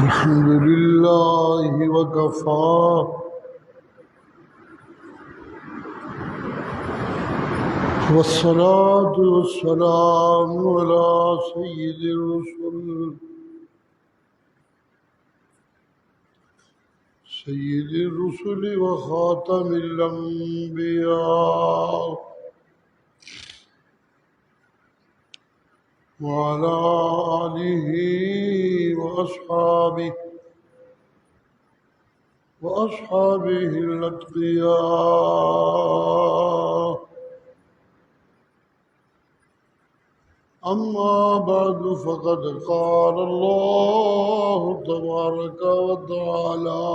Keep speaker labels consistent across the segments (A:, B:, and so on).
A: الحمد لله وكفى والصلاة والسلام على سيد الرسل وخاتم الأنبياء وعلى آله وأصحابه الأتقياء. أما بعد فقد قال الله تبارك وتعالى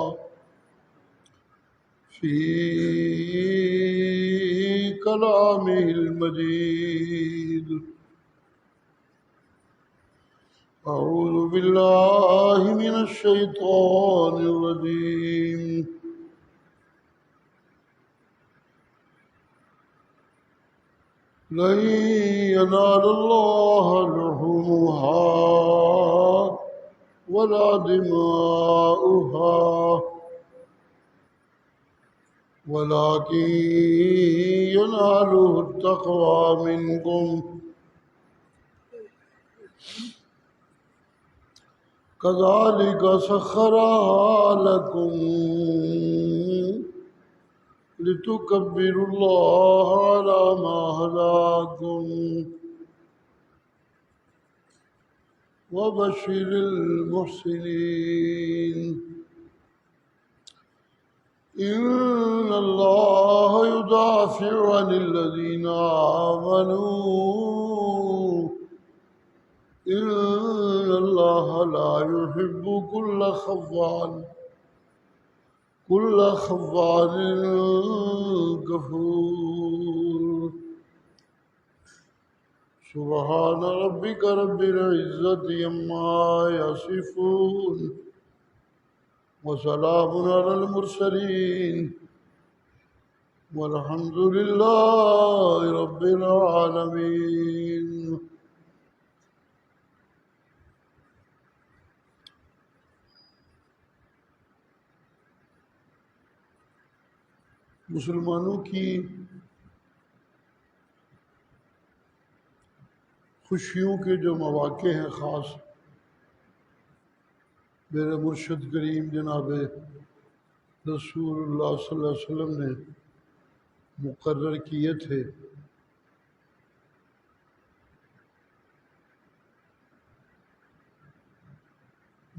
A: في كلامه المجيد: أعوذ بالله من الشيطان الرجيم. لن ينال الله لحومها ولا دماؤها ولكن يناله التقوى منكم. كذلك سخرها لكم لتكبروا الله على ما هداكم وبشر المحسنين. إن الله يدافع عن الذين آمنوا إن الله لا يحب كل خوان كفور. سبحان ربك رب العزة عما يصفون وسلام على المرسلين والحمد لله رب العالمين. مسلمانوں کی خوشیوں کے جو مواقع ہیں خاص میرے مرشد کریم جناب رسول اللہ صلی اللہ علیہ وسلم نے مقرر کیے تھے،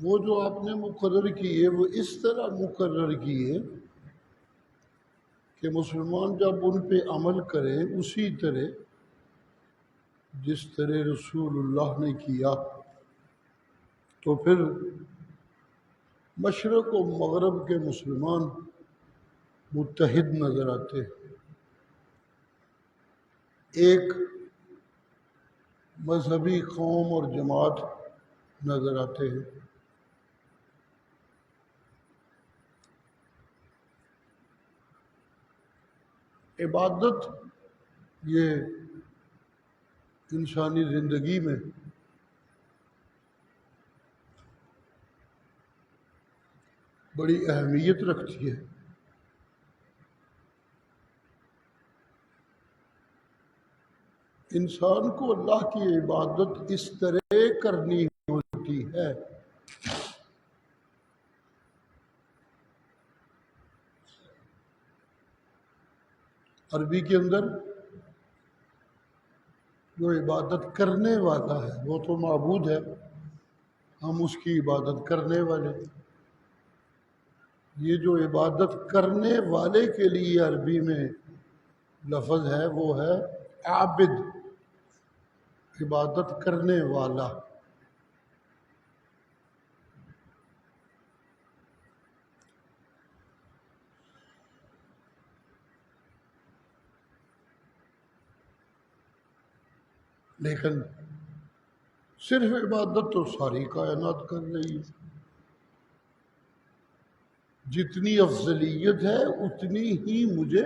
A: وہ جو آپ نے مقرر کیے وہ اس طرح مقرر کیے کہ مسلمان جب ان پہ عمل کرے اسی طرح جس طرح رسول اللہ نے کیا تو پھر مشرق و مغرب کے مسلمان متحد نظر آتے ہیں، ایک مذہبی قوم اور جماعت نظر آتے ہیں۔ عبادت یہ انسانی زندگی میں بڑی اہمیت رکھتی ہے۔ انسان کو اللہ کی عبادت اس طرح کرنی ہوتی ہے عربی کے اندر جو عبادت کرنے والا ہے وہ تو معبود ہے، ہم اس کی عبادت کرنے والے. یہ جو عبادت کرنے والے کے لیے عربی میں لفظ ہے وہ ہے عابد، عبادت کرنے والا. لیکن صرف عبادت تو ساری کائنات کر رہی ہے. جتنی افضلیت ہے اتنی ہی مجھے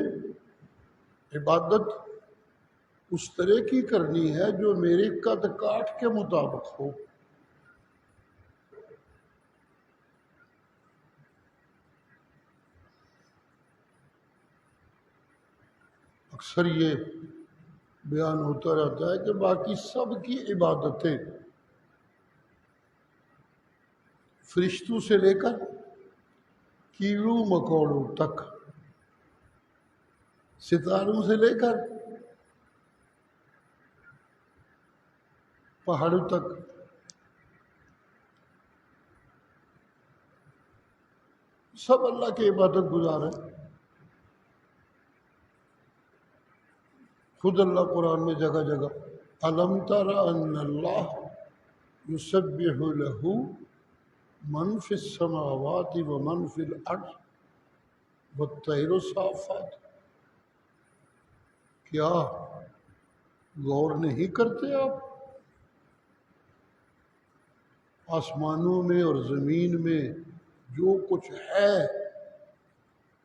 A: عبادت اس طرح کی کرنی ہے جو میرے قد کاٹ کے مطابق ہو. اکثر یہ بیان ہوتا رہتا ہے کہ باقی سب کی عبادتیں فرشتوں سے لے کر کیڑوں مکوڑوں تک، ستاروں سے لے کر پہاڑوں تک، سب اللہ کی عبادت گزار ہیں. خود اللہ قرآن میں جگہ جگہ الم تر ان اللہ یسبح لہ من فی السماوات و من فی الارض والطیر صافات. کیا غور نہیں کرتے آپ؟ آسمانوں میں اور زمین میں جو کچھ ہے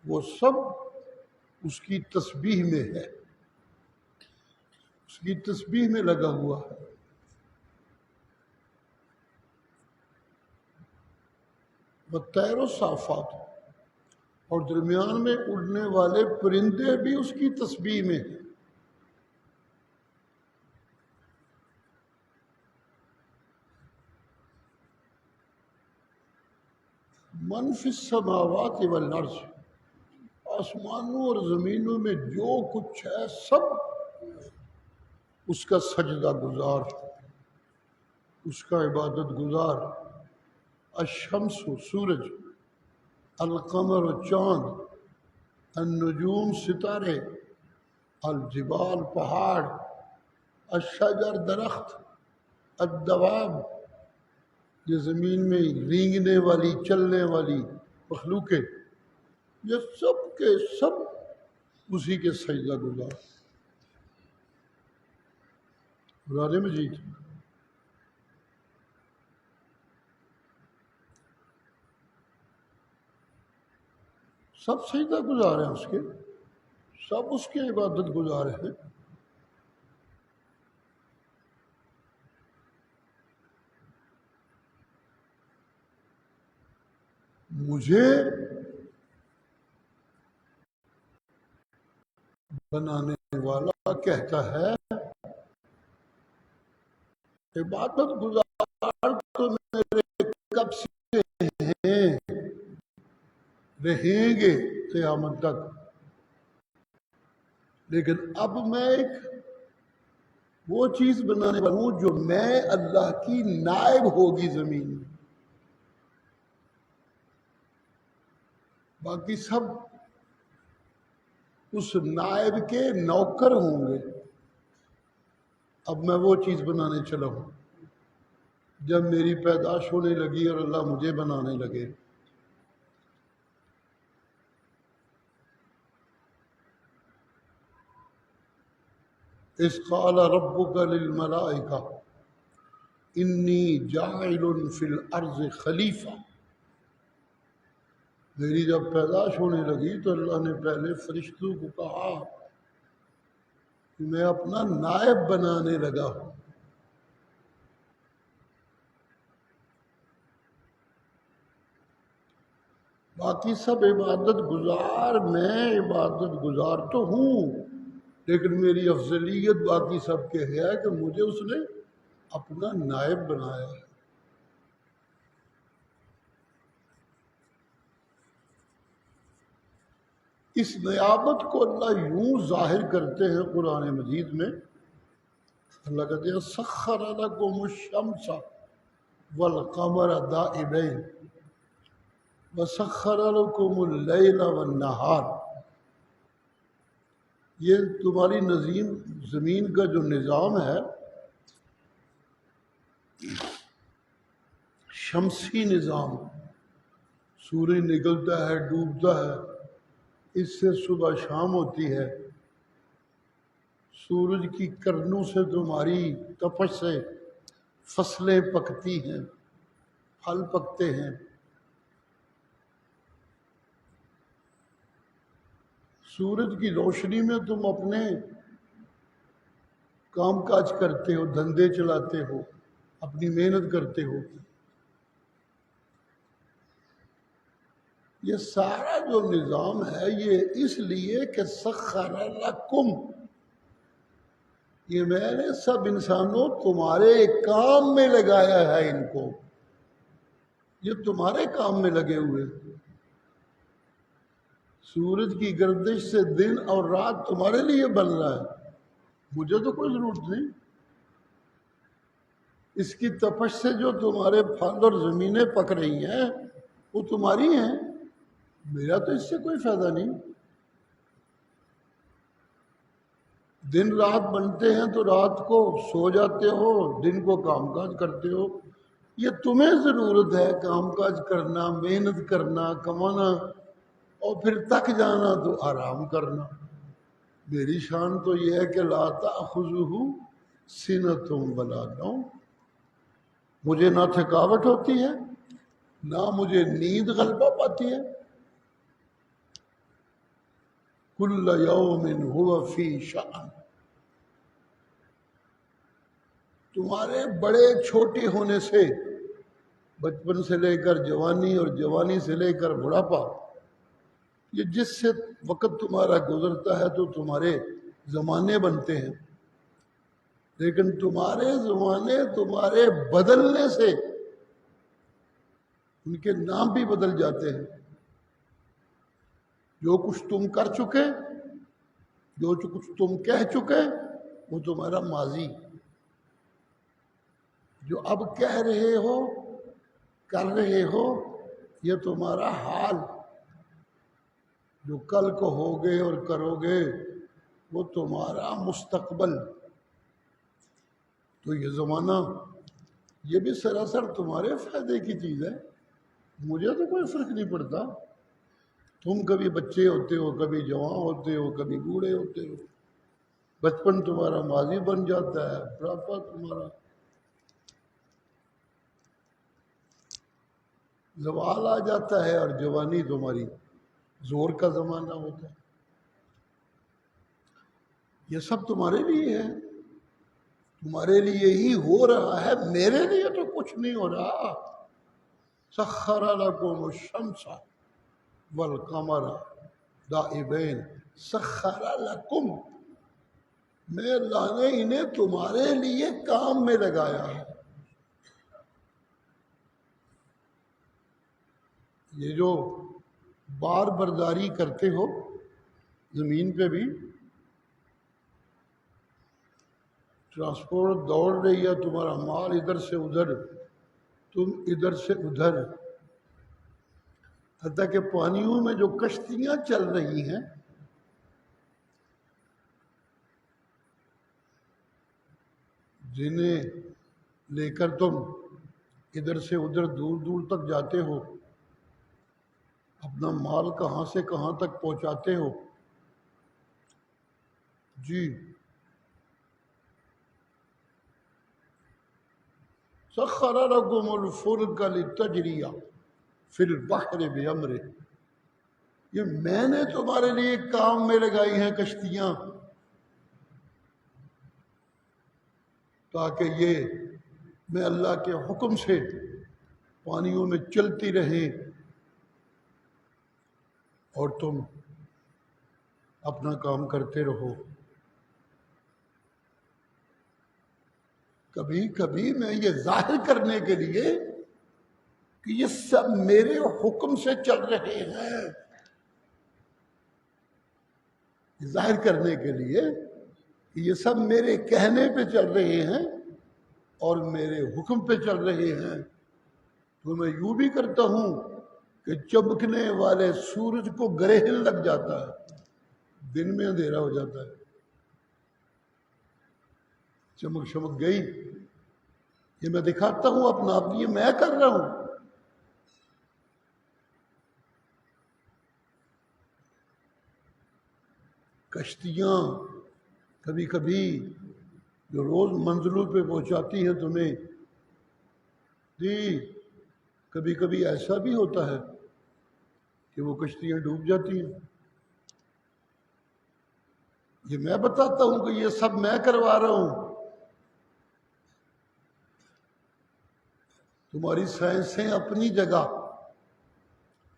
A: وہ سب اس کی تسبیح میں ہے، اس کی تسبیح میں لگا ہوا ہے. والطیر الصافات، اور درمیان میں اڑنے والے پرندے بھی اس کی تسبیح میں ہیں. من فی السماوات والارض، آسمانوں اور زمینوں میں جو کچھ ہے سب اس کا سجدہ گزار، اس کا عبادت گزار. الشمس سورج، القمر چاند، النجوم ستارے، الجبال پہاڑ، الشجر درخت، الدواب یہ زمین میں رینگنے والی چلنے والی مخلوقیں، یہ سب کے سب اسی کے سجدہ گزار. قرآن مجید سب سجدہ گزار ہیں، اس کے سب اس کے عبادت گزار ہیں. مجھے بنانے والا کہتا ہے عبادت گزار تو میرے کب سے ہیں، رہیں گے قیامت تک، لیکن اب میں ایک وہ چیز بنانے والا ہوں جو میں اللہ کی نائب ہوگی زمین میں. باقی سب اس نائب کے نوکر ہوں گے. اب میں وہ چیز بنانے چلا ہوں. جب میری پیدائش ہونے لگی اور اللہ مجھے بنانے لگے، اذ قال ربک للملائکہ انی جاعل فی الارض خلیفہ. میری جب پیدائش ہونے لگی تو اللہ نے پہلے فرشتوں کو کہا کہ میں اپنا نائب بنانے لگا ہوں. باقی سب عبادت گزار، میں عبادت گزار تو ہوں، لیکن میری افضلیت باقی سب کے ہے کہ مجھے اس نے اپنا نائب بنایا ہے. اس نیابت کو اللہ یوں ظاہر کرتے ہیں قرآن مجید میں. اللہ کہتے ہیں سخر لکم الشمس والقمر دائبین وسخر لکم اللیل والنہار. یہ تمہاری زمین کا جو نظام ہے شمسی نظام، سورج نکلتا ہے ڈوبتا ہے، اس سے صبح شام ہوتی ہے، سورج کی کرنوں سے تمہاری تپش سے فصلیں پکتی ہیں، پھل پکتے ہیں، سورج کی روشنی میں تم اپنے کام کاج کرتے ہو، دھندے چلاتے ہو، اپنی محنت کرتے ہو. یہ سارا جو نظام ہے یہ اس لیے کہ سخر لکم، یہ میں نے سب انسانوں تمہارے کام میں لگایا ہے، ان کو یہ تمہارے کام میں لگے ہوئے. سورج کی گردش سے دن اور رات تمہارے لیے بن رہا ہے، مجھے تو کوئی ضرورت نہیں. اس کی تپش سے جو تمہارے پھل اور زمینیں پک رہی ہیں وہ تمہاری ہیں، میرا تو اس سے کوئی فائدہ نہیں. دن رات بنتے ہیں تو رات کو سو جاتے ہو، دن کو کام کاج کرتے ہو. یہ تمہیں ضرورت ہے کام کاج کرنا، محنت کرنا، کمانا، اور پھر تک جانا تو آرام کرنا. میری شان تو یہ ہے کہ لا تأخذہ سنۃ ولا نوم، مجھے نہ تھکاوٹ ہوتی ہے نہ مجھے نیند غلبہ پاتی ہے. کل یوم ہوا فی شأن، تمہارے بڑے چھوٹے ہونے سے، بچپن سے لے کر جوانی اور جوانی سے لے کر بڑھاپا، یہ جس سے وقت تمہارا گزرتا ہے تو تمہارے زمانے بنتے ہیں، لیکن تمہارے زمانے تمہارے بدلنے سے ان کے نام بھی بدل جاتے ہیں. جو کچھ تم کر چکے، جو کچھ تم کہہ چکے، وہ تمہارا ماضی. جو اب کہہ رہے ہو، کر رہے ہو، یہ تمہارا حال. جو کل کو ہوگے اور کرو گے وہ تمہارا مستقبل. تو یہ زمانہ یہ بھی سراسر تمہارے فائدے کی چیز ہے، مجھے تو کوئی فرق نہیں پڑتا. تم کبھی بچے ہوتے ہو، کبھی جوان ہوتے ہو، کبھی بوڑھے ہوتے ہو. بچپن تمہارا ماضی بن جاتا ہے، بڑھاپا تمہارا زوال آ جاتا ہے، اور جوانی تمہاری زور کا زمانہ ہوتا ہے. یہ سب تمہارے لیے ہے، تمہارے لیے ہی ہو رہا ہے، میرے لیے تو کچھ نہیں ہو رہا. سخر لکم الشمس والقمر دائبین، سخر لکم، میں اللہ نے انہیں تمہارے لیے کام میں لگایا ہے. یہ جو بار برداری کرتے ہو زمین پہ بھی، ٹرانسپورٹ دوڑ رہی ہے، تمہارا مال ادھر سے ادھر، تم ادھر سے ادھر، حتیٰ کہ پانیوں میں جو کشتیاں چل رہی ہیں، جنہیں لے کر تم ادھر سے ادھر دور دور تک جاتے ہو، اپنا مال کہاں سے کہاں تک پہنچاتے ہو. جی سخر لکم الفلک لتجری فی البحر بامرہ، یہ میں نے تمہارے لیے کام میں لگائی ہیں کشتیاں، تاکہ یہ میں اللہ کے حکم سے پانیوں میں چلتی رہیں اور تم اپنا کام کرتے رہو. کبھی کبھی میں یہ ظاہر کرنے کے لیے کہ یہ سب میرے حکم سے چل رہے ہیں، ظاہر کرنے کے لیے کہ یہ سب میرے کہنے پہ چل رہے ہیں اور میرے حکم پہ چل رہے ہیں، تو میں یوں بھی کرتا ہوں کہ چمکنے والے سورج کو گرہن لگ جاتا ہے، دن میں اندھیرا ہو جاتا ہے، چمک شمک گئی، یہ میں دکھاتا ہوں اپنا آپ، یہ میں کر رہا ہوں۔ کشتیاں کبھی کبھی جو روز منزلوں پہ پہنچاتی ہیں تمہیں، جی کبھی کبھی ایسا بھی ہوتا ہے کہ وہ کشتیاں ڈوب جاتی ہیں۔ یہ میں بتاتا ہوں کہ یہ سب میں کروا رہا ہوں، تمہاری سائنسیں اپنی جگہ،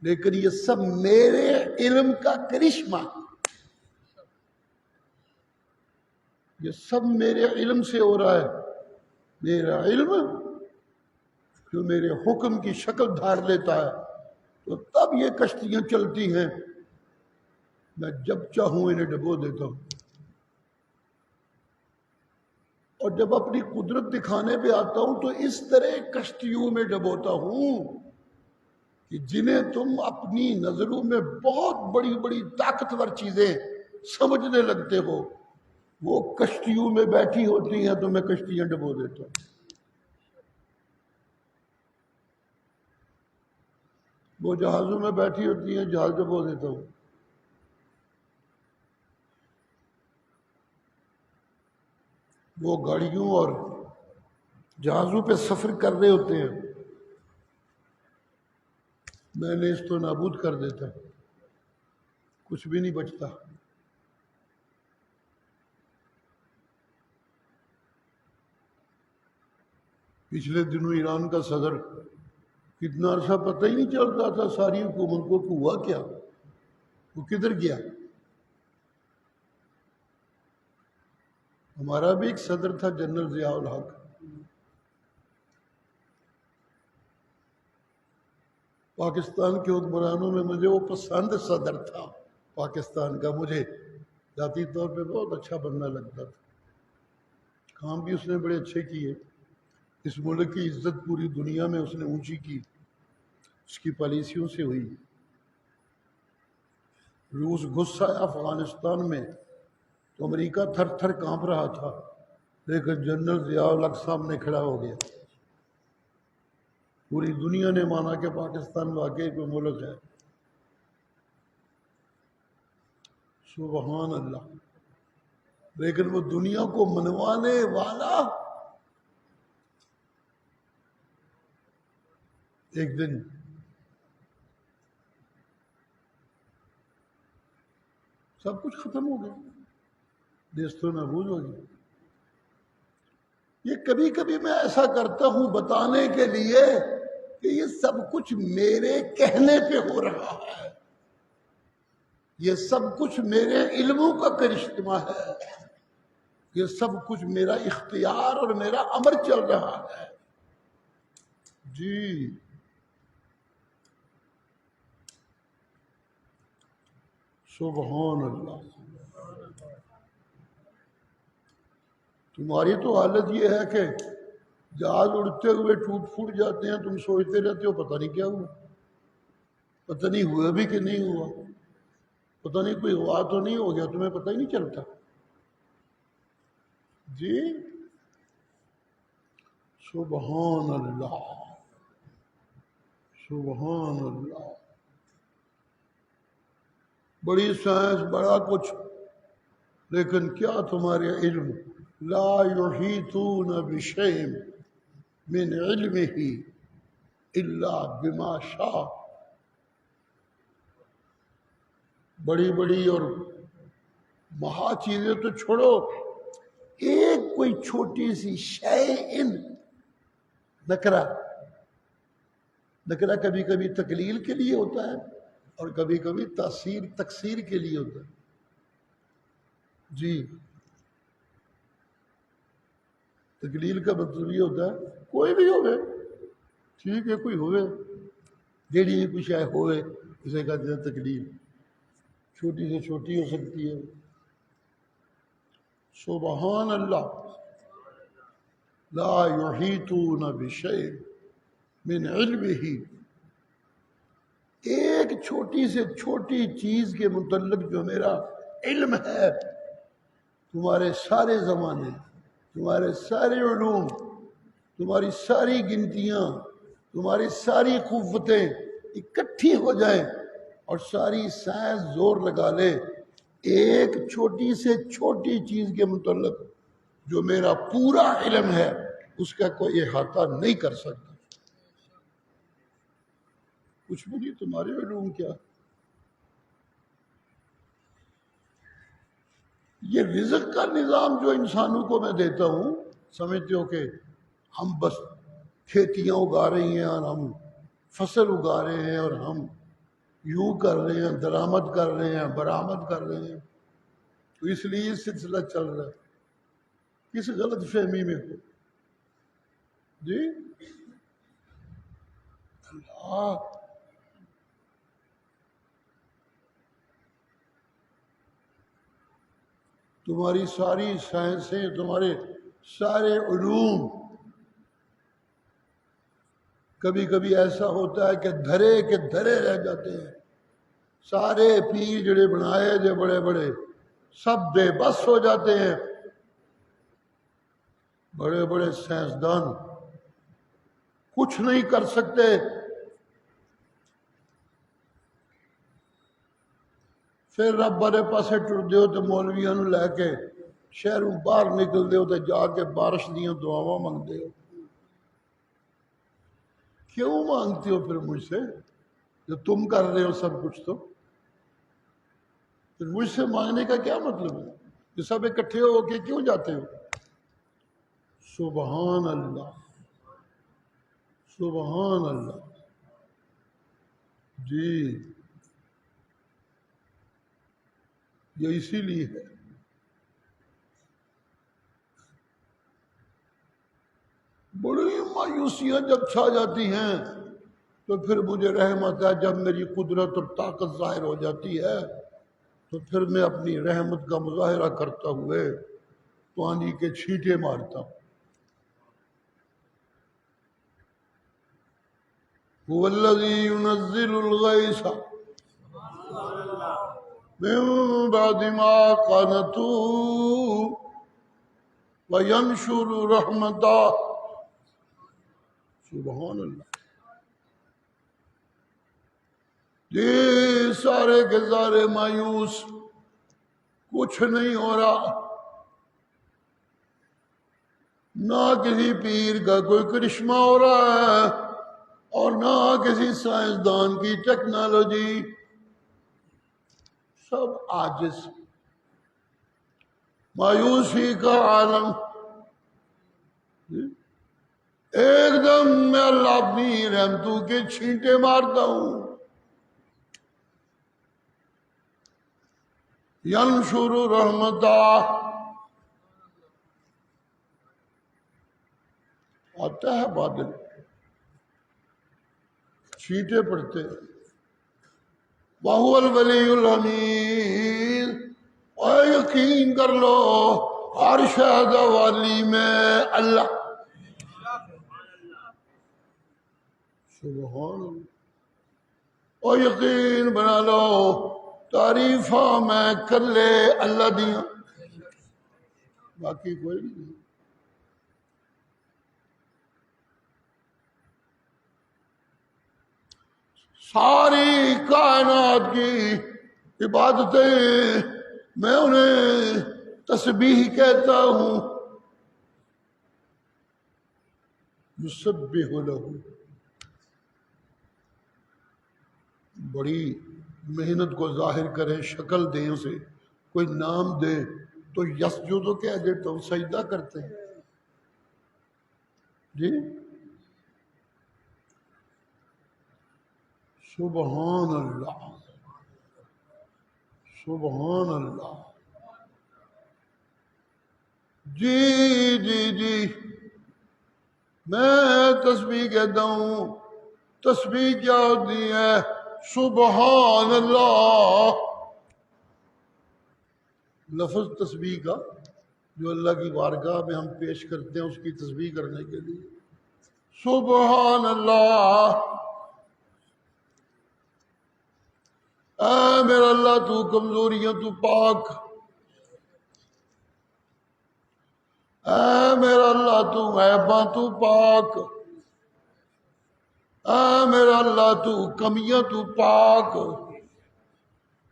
A: لیکن یہ سب میرے علم کا کرشمہ، یہ سب میرے علم سے ہو رہا ہے۔ میرا علم جو میرے حکم کی شکل دھار لیتا ہے تو تب یہ کشتیاں چلتی ہیں، میں جب چاہوں انہیں ڈبو دیتا ہوں۔ اور جب اپنی قدرت دکھانے پہ آتا ہوں تو اس طرح کشتیوں میں ڈبوتا ہوں کہ جنہیں تم اپنی نظروں میں بہت بڑی بڑی طاقتور چیزیں سمجھنے لگتے ہو، وہ کشتیوں میں بیٹھی ہوتی ہیں تو میں کشتیاں ڈبو دیتا ہوں۔ وہ جہازوں میں بیٹھی ہوتی ہیں، جہاز ڈبو دیتا ہوں۔ وہ گاڑیوں اور جہازوں پہ سفر کر رہے ہوتے ہیں، میں نے اس تو نابود کر دیتا، کچھ بھی نہیں بچتا۔ پچھلے دنوں ایران کا صدر کتنا عرصہ پتہ ہی نہیں چلتا تھا ساری حکومت کو ہوا کیا، وہ کدھر گیا۔ ہمارا بھی ایک صدر تھا جنرل ضیاء الحق، پاکستان کے حکمرانوں میں مجھے وہ پسند صدر تھا پاکستان کا، مجھے ذاتی طور پہ بہت اچھا بننا لگتا تھا، کام بھی اس نے بڑے اچھے کیے، اس ملک کی عزت پوری دنیا میں اس نے اونچی کی، اس کی پالیسیوں سے ہوئی۔ روس گھس آیا افغانستان میں تو امریکہ تھر تھر کانپ رہا تھا، لیکن جنرل ضیاء الحق سامنے کھڑا ہو گیا، پوری دنیا نے مانا کہ پاکستان واقعی کوئی ملک ہے۔ سبحان اللہ۔ لیکن وہ دنیا کو منوانے والا ایک دن سب کچھ ختم ہو گیا، نیست و نابود ہو گیا۔ یہ کبھی کبھی میں ایسا کرتا ہوں بتانے کے لیے کہ یہ سب کچھ میرے کہنے پہ ہو رہا ہے، یہ سب کچھ میرے علموں کا کرشمہ ہے، یہ سب کچھ میرا اختیار اور میرا امر چل رہا ہے۔ جی سبحان اللہ۔ تمہاری تو حالت یہ ہے کہ جہاز اڑتے ہوئے ٹوٹ پھوٹ جاتے ہیں، تم سوچتے رہتے ہو پتہ نہیں کیا ہوا، پتہ نہیں ہوا بھی کہ نہیں ہوا، پتہ نہیں کوئی ہوا تو نہیں ہو گیا، تمہیں پتہ ہی نہیں چلتا۔ جی سبحان اللہ، سبحان اللہ۔ بڑی سائنس، بڑا کچھ، لیکن کیا تمہارے علم لا یحیطون بشیء من علمہ الا بما شاء۔ بڑی بڑی اور مہا چیزیں تو چھوڑو، ایک کوئی چھوٹی سی شیء، نکرہ، نکرہ کبھی کبھی تقلیل کے لیے ہوتا ہے اور کبھی کبھی تکسیر کے لیے ہوتا ہے۔ جی تقلیل کا مطلب یہ ہوتا ہے کوئی بھی ہوئے، ٹھیک ہے کوئی ہوئے، جیڑی کچھ ہے ہوئے، اسے کہتے ہیں تقلیل، چھوٹی سے چھوٹی ہو سکتی ہے۔ سبحان اللہ، لا یحیطون بشیء من علمہ، ایک چھوٹی سے چھوٹی چیز کے متعلق جو میرا علم ہے، تمہارے سارے زمانے، تمہارے سارے علوم، تمہاری ساری گنتیاں، تمہاری ساری قوتیں اکٹھی ہو جائیں اور ساری سائنس زور لگا لے، ایک چھوٹی سے چھوٹی چیز کے متعلق جو میرا پورا علم ہے اس کا کوئی احاطہ نہیں کر سکتا۔ کچھ بھی نہیں، تمہارے علوم کیا۔ یہ رزق کا نظام جو انسانوں کو میں دیتا ہوں، سمجھتے ہو کہ ہم بس کھیتیاں اگا رہی ہیں اور ہم فصل اگا رہے ہیں اور ہم یوں کر رہے ہیں، درآمد کر رہے ہیں، برآمد کر رہے ہیں، تو اس لیے یہ سلسلہ چل رہا ہے۔ کس غلط فہمی میں ہو جی؟ اللہ، تمہاری ساری سائنسیں، تمہارے سارے علوم، کبھی کبھی ایسا ہوتا ہے کہ دھرے کے دھرے رہ جاتے ہیں۔ سارے پیر جڑے بنائے جو بڑے بڑے سب بے بس ہو جاتے ہیں۔ بڑے بڑے سائنسدان کچھ نہیں کر سکتے۔ پھر رب بڑے پاسے ٹر دیو تو مولویاں نو لے کے شہروں باہر نکل دیو تو جا کے بارش دیاں دعاواں مانگ دیو۔ کیوں مانگتے ہو پھر مجھ سے جو تم کر رہے ہو سب کچھ؟ تو پھر مجھ سے مانگنے کا کیا مطلب ہے؟ یہ سب اکٹھے ہو کے کیوں جاتے ہو؟ سبحان اللہ، سبحان اللہ، جی یہ اسی لیے ہے۔ بڑی مایوسیاں جب چھا جاتی ہیں تو پھر مجھے رحمت ہے، جب میری قدرت اور طاقت ظاہر ہو جاتی ہے تو پھر میں اپنی رحمت کا مظاہرہ کرتا ہوئے پانی کے چھینٹے مارتا ہوں۔ هو الذی ينزل الغیث من بعد ما قنطوا وینشر رحمتہ۔ سبحان اللہ، یہ سارے کے سارے مایوس، کچھ نہیں ہو رہا، نہ کسی پیر کا کوئی کرشمہ ہو رہا ہے اور نہ کسی سائنسدان کی ٹیکنالوجی، سب عاجز، مایوسی کا عالم۔ ایک دم میں اللہ اپنی رحمتوں کے چھینٹے مارتا ہوں۔ ینشر رحمتہ، آتا ہے بادل، چھینٹے پڑتے، وَهُوَ الْوَلِيُّ الْحَمِيدُ، اور یقین کر لو ہر شہد والی میں اللہ۔ سبحان اللہ، اور یقین بنا لو تعریفاں میں کلے اللہ دیاں، باقی کوئی نہیں۔ ساری کائنات کی عبادتیں میں انہیں تسبیح کہتا ہوں۔ یسبح لہ، بڑی محنت کو ظاہر کریں، شکل دیں اسے، کوئی نام دے تو یسجد کہہ دے تو سجدہ کرتے ہیں جی۔ سبحان اللہ، سبحان اللہ، جی جی جی، میں تسبیح کہتا ہوں۔ تسبیح کیا ہوتی ہے؟ سبحان اللہ، لفظ تسبیح کا جو اللہ کی بارگاہ میں ہم پیش کرتے ہیں اس کی تسبیح کرنے کے لیے، سبحان اللہ، اے میرا اللہ تو کمزوریاں تو پاک، اے میرا اللہ تو عیباں تو پاک، اے میرا اللہ تو کمیاں تو پاک،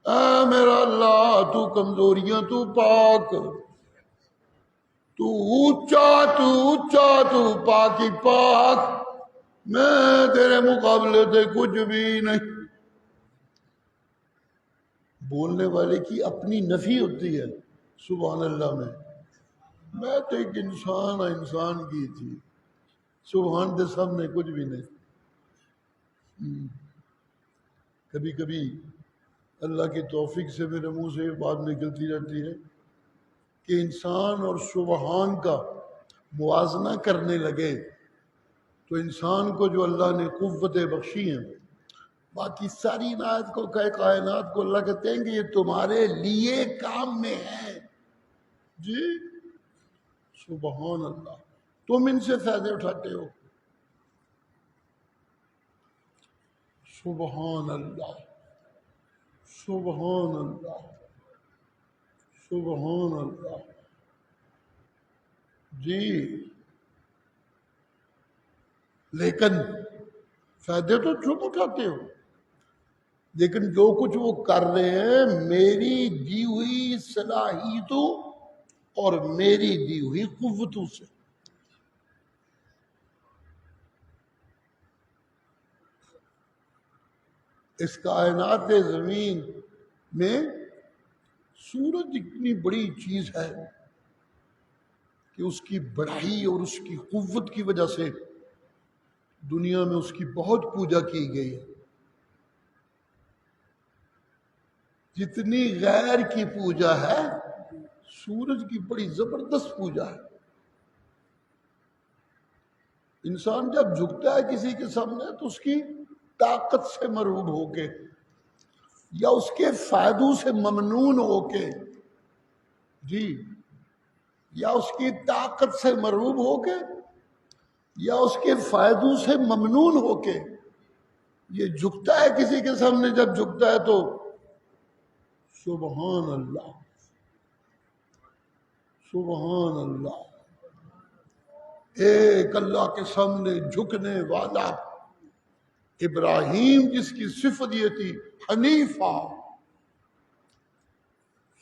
A: اے میرا اللہ تو کمزوریاں تو پاک، تو اونچا تو پاک ہی پاک، میں تیرے مقابلے سے کچھ بھی نہیں۔ بولنے والے کی اپنی نفی ہوتی ہے سبحان اللہ میں تو ایک انسان کی تھی، سبحان دے سامنے کچھ بھی نہیں۔ کبھی کبھی اللہ کی توفیق سے میرے منہ سے یہ بات نکلتی رہتی ہے کہ انسان اور سبحان کا موازنہ کرنے لگے تو انسان کو جو اللہ نے قوتیں بخشی ہیں، باقی ساری کائنات کو اللہ کہتے ہیں کہ یہ تمہارے لیے کام میں ہے۔ جی سبحان اللہ، تم ان سے فائدے اٹھاتے ہو۔ سبحان اللہ، سبحان اللہ، سبحان اللہ۔ جی لیکن فائدے تو تم اٹھاتے ہو، لیکن جو کچھ وہ کر رہے ہیں میری دی ہوئی صلاحیتوں اور میری دی ہوئی قوتوں سے۔ اس کائنات زمین میں سورج اتنی بڑی چیز ہے کہ اس کی بڑائی اور اس کی قوت کی وجہ سے دنیا میں اس کی بہت پوجا کی گئی ہے۔ جتنی غیر کی پوجا ہے، سورج کی بڑی زبردست پوجا ہے۔ انسان جب جھکتا ہے کسی کے سامنے تو اس کی طاقت سے مرعوب ہو کے یا اس کے فائدوں سے ممنون ہو کے، جی، یا اس کی طاقت سے مرعوب ہو کے یا اس کے فائدوں سے ممنون ہو کے یہ جھکتا ہے کسی کے سامنے۔ جب جھکتا ہے تو سبحان اللہ، سبحان اللہ، ایک اللہ کے سامنے جھکنے والا ابراہیم جس کی صفت یہ تھی حنیفہ،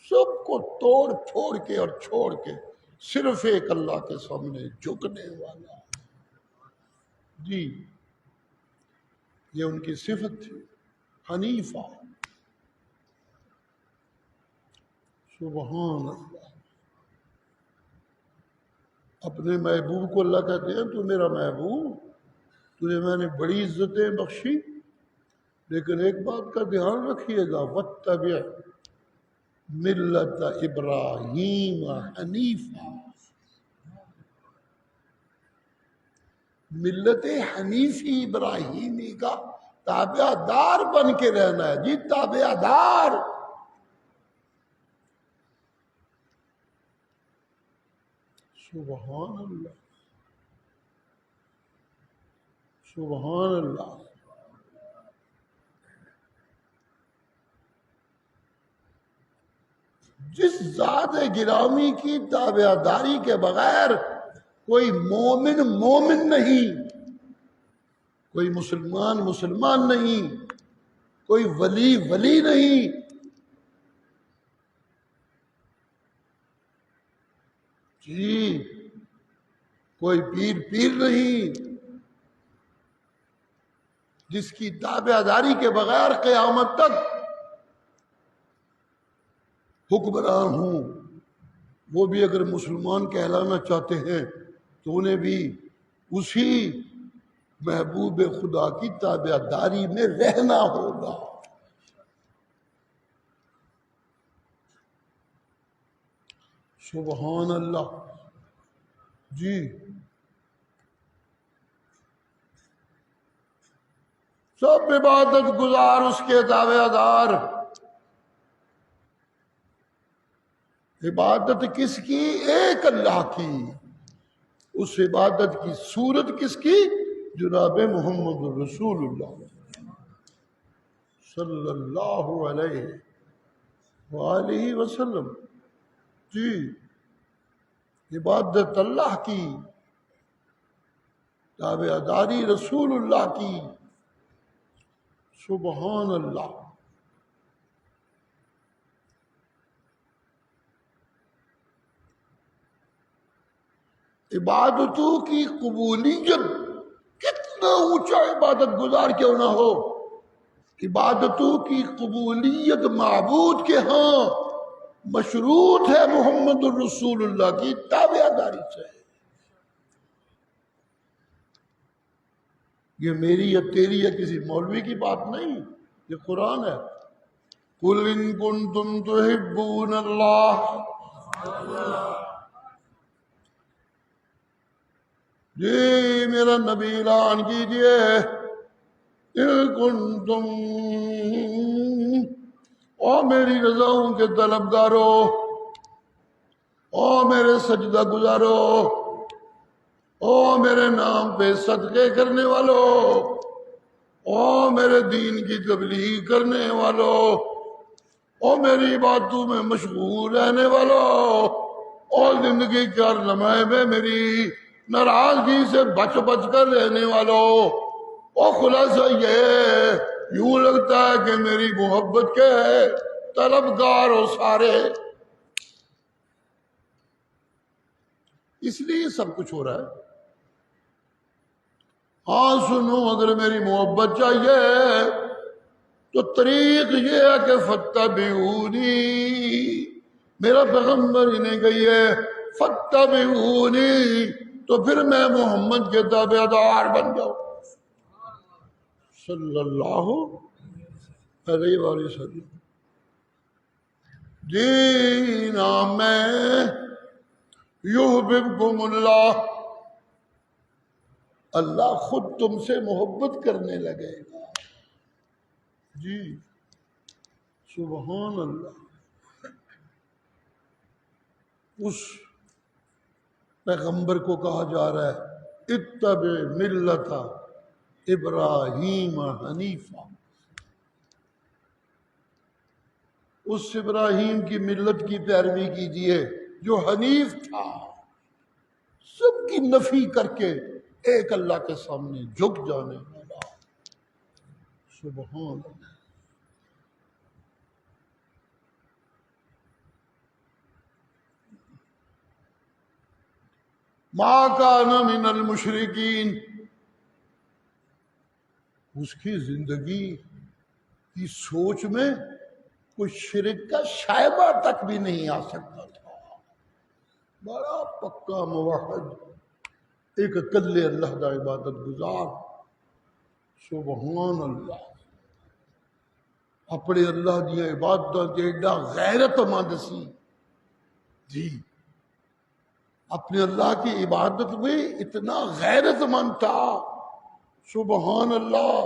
A: سب کو توڑ پھوڑ کے اور چھوڑ کے صرف ایک اللہ کے سامنے جھکنے والا، جی، یہ ان کی صفت تھی حنیفہ۔ سبحان اللہ۔ اپنے محبوب کو اللہ کہتے ہیں تو میرا محبوب، تجھے میں نے بڑی عزتیں بخشی، لیکن ایک بات کا دھیان رکھیے گا، وَاتَّبِعْ مِلَّةَ إِبْرَاهِيمَ حنیفہ، ملت حنیفی ابراہیمی کا تابع دار بن کے رہنا ہے۔ جی تابع دار۔ سبحان اللہ، سبحان اللہ۔ جس ذات گرامی کی تابع داری کے بغیر کوئی مومن نہیں، کوئی مسلمان نہیں، کوئی ولی نہیں، جی، کوئی پیر نہیں، جس کی تابع داری کے بغیر قیامت تک حکمران ہوں، وہ بھی اگر مسلمان کہلانا چاہتے ہیں تو انہیں بھی اسی محبوب خدا کی تابع داری میں رہنا ہوگا۔ سبحان اللہ، جی، سب عبادت گزار اس کے تابع دار۔ عبادت کس کی؟ ایک اللہ کی۔ اس عبادت کی صورت کس کی؟ جناب محمد الرسول اللہ صلی اللہ علیہ وآلہ وسلم، جی عبادت اللہ کی، تابع داری رسول اللہ کی، سبحان اللہ۔ عبادتوں کی قبولیت، کتنا اونچا عبادت گزار کیوں نہ ہو، عبادتوں کی قبولیت معبود کے ہاں مشروط ہے محمد الرسول اللہ کی تابع داری سے۔ یہ میری یا تیری یا کسی مولوی کی بات نہیں، یہ قرآن ہے۔ قُلْ إِن كُنتُمْ تُحِبُّونَ اللَّهَ، جی میرا نبی اعلان کیجئے، إِن كُنتُمْ، او میری رضاؤں کے طلبگارو، او میرے سجدہ گزارو، او میرے نام پہ صدقے کرنے والو، او میرے دین کی تبلیغ کرنے والو، او میری باتوں میں مشغول رہنے والو، اور زندگی کے ہر لمحے میں میری ناراضگی سے بچ بچ کر رہنے والو۔ او خلاصہ یہ یوں لگتا ہے کہ میری محبت کے طلبگار ہو سارے، اس لیے سب کچھ ہو رہا ہے۔ ہاں سنو، اگر میری محبت چاہیے تو طریق یہ ہے کہ فاتبعونی، میرا پیغمبر انہیں کہی ہے فاتبعونی، تو پھر میں محمد کے تابع دار بن جاؤں صلی اللہ علیہ وآلہ وسلم۔ جی نام میں یحببکم اللہ، اللہ خود تم سے محبت کرنے لگے گا، جی سبحان اللہ۔ اس پیغمبر کو کہا جا رہا ہے اتبع ملت ابراہیم حنیفہ، اس ابراہیم کی ملت کی پیروی کیجئے جو حنیف تھا، سب کی نفی کر کے ایک اللہ کے سامنے جھک جانے والا، سبحان اللہ۔ ما کان من المشرکین، اس کی زندگی کی سوچ میں کوئی شرک کا شائبہ تک بھی نہیں آ سکتا تھا، بڑا پکا موحد، ایک اکلے اللہ دا عبادت گزار، سبحان اللہ، اپنے اللہ دیا عبادت ایڈا غیرت مند سی، جی اپنے اللہ کی عبادت میں اتنا غیرت مند تھا، سبحان اللہ۔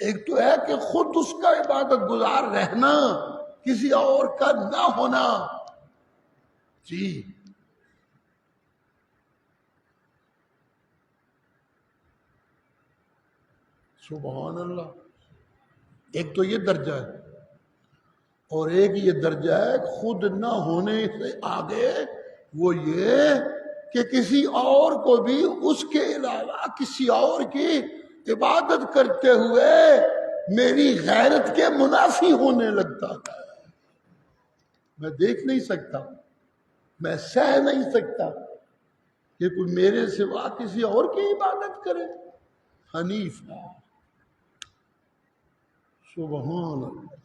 A: ایک تو ہے کہ خود اس کا عبادت گزار رہنا، کسی اور کا نہ ہونا، جی سبحان اللہ۔ ایک تو یہ درجہ ہے، اور ایک یہ درجہ ہے خود نہ ہونے سے آگے وہ یہ کہ کسی اور کو بھی اس کے علاوہ کسی اور کی عبادت کرتے ہوئے میری غیرت کے منافی ہونے لگتا ہے، میں دیکھ نہیں سکتا، میں سہ نہیں سکتا کہ کوئی میرے سوا کسی اور کی عبادت کرے، حنیف ہے، سبحان اللہ۔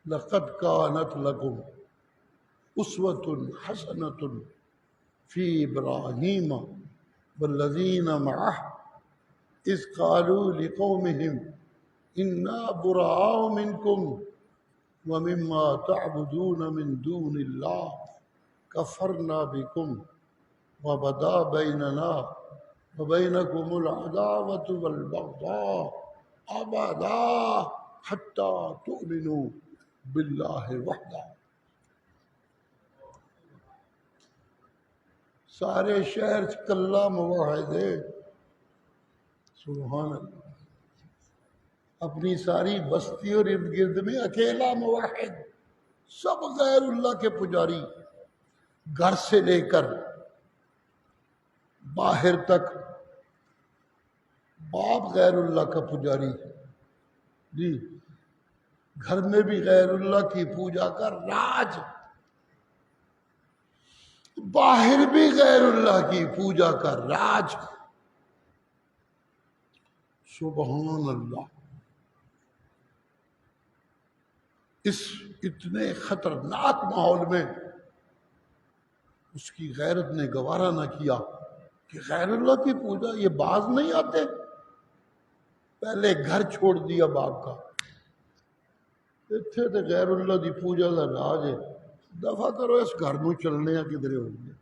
A: لقد كانت لكم أسوة حسنة في إبراهيم والذين معه إذ قالوا لقومهم إنا براء منكم ومما تعبدون من دون الله كفرنا بكم وبدا بيننا وبينكم العداوة والبغضاء أبدا حتى تؤمنوا باللہ وحدہ۔ سارے شہر کلہ موحد ہے، سبحان اللہ، اپنی ساری بستی اور ارد گرد میں اکیلا موحد، سب غیر اللہ کے پجاری، گھر سے لے کر باہر تک باپ غیر اللہ کا پجاری، جی گھر میں بھی غیر اللہ کی پوجا کر راج، باہر بھی غیر اللہ کی پوجا کر راج، سبحان اللہ۔ اس اتنے خطرناک ماحول میں اس کی غیرت نے گوارا نہ کیا کہ غیر اللہ کی پوجا، یہ باز نہیں آتے، پہلے گھر چھوڑ دیا باپ کا، اتنے تو غیر اللہ دی پوجا کا راج ہے، دفع کرو اس گھر میں چلنے یا کدھر ہو گیا،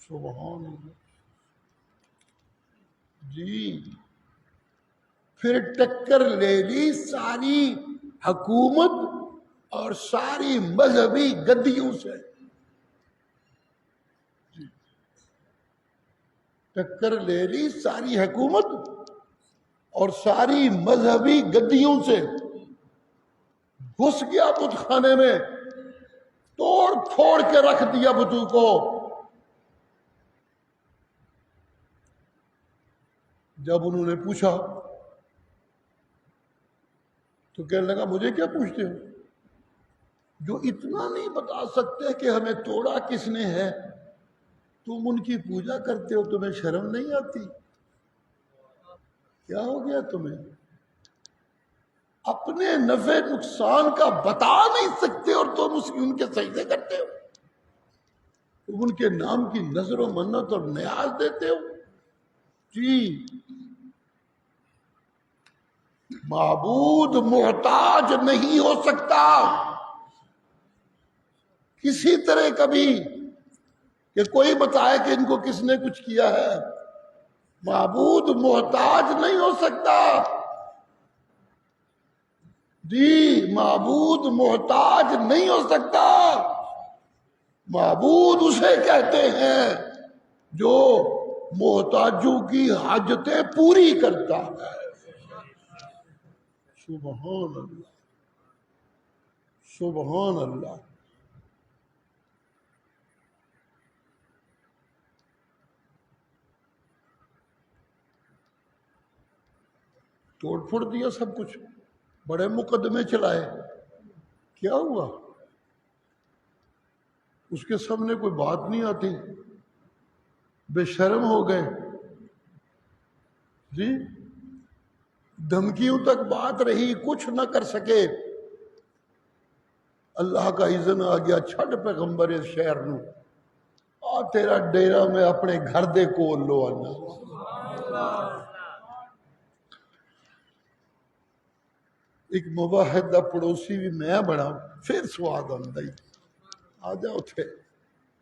A: سبحان اللہ۔ جی پھر ٹکر لے لی ساری حکومت اور ساری مذہبی گدیوں سے، ٹکر لے لی ساری حکومت اور ساری مذہبی گدیوں سے، گھس گیا بت خانے میں، توڑ پھوڑ کے رکھ دیا بتوں کو۔ جب انہوں نے پوچھا تو کہنے لگا مجھے کیا پوچھتے ہو، جو اتنا نہیں بتا سکتے کہ ہمیں توڑا کس نے ہے، تم ان کی پوجا کرتے ہو، تمہیں شرم نہیں آتی؟ کیا ہو گیا تمہیں؟ اپنے نفع نقصان کا بتا نہیں سکتے اور تم ان کے سجدے کرتے ہو، تم ان کے نام کی نظر و منت اور نیاز دیتے ہو۔ جی معبود محتاج نہیں ہو سکتا کسی طرح کبھی کہ کوئی بتائے کہ ان کو کس نے کچھ کیا ہے، معبود محتاج نہیں ہو سکتا۔ جی معبود محتاج نہیں ہو سکتا، معبود اسے کہتے ہیں جو محتاجوں کی حاجتیں پوری کرتا ہے۔ سبحان اللہ، سبحان اللہ۔ توڑ پھوڑ دیا سب کچھ، بڑے مقدمے چلائے، کیا ہوا؟ اس کے سامنے کوئی بات نہیں آتی، بے شرم ہو گئے۔ جی دھمکیوں تک بات رہی، کچھ نہ کر سکے۔ اللہ کا اذن آ گیا، چھڈ پیغمبر اس شہر نو، آ تیرا ڈیرا میں اپنے گھر دے کول لو آنا۔ ایک موحد دا پڑوسی بھی میں بڑا، پھر سواد آندا ہی، آ جا اتھے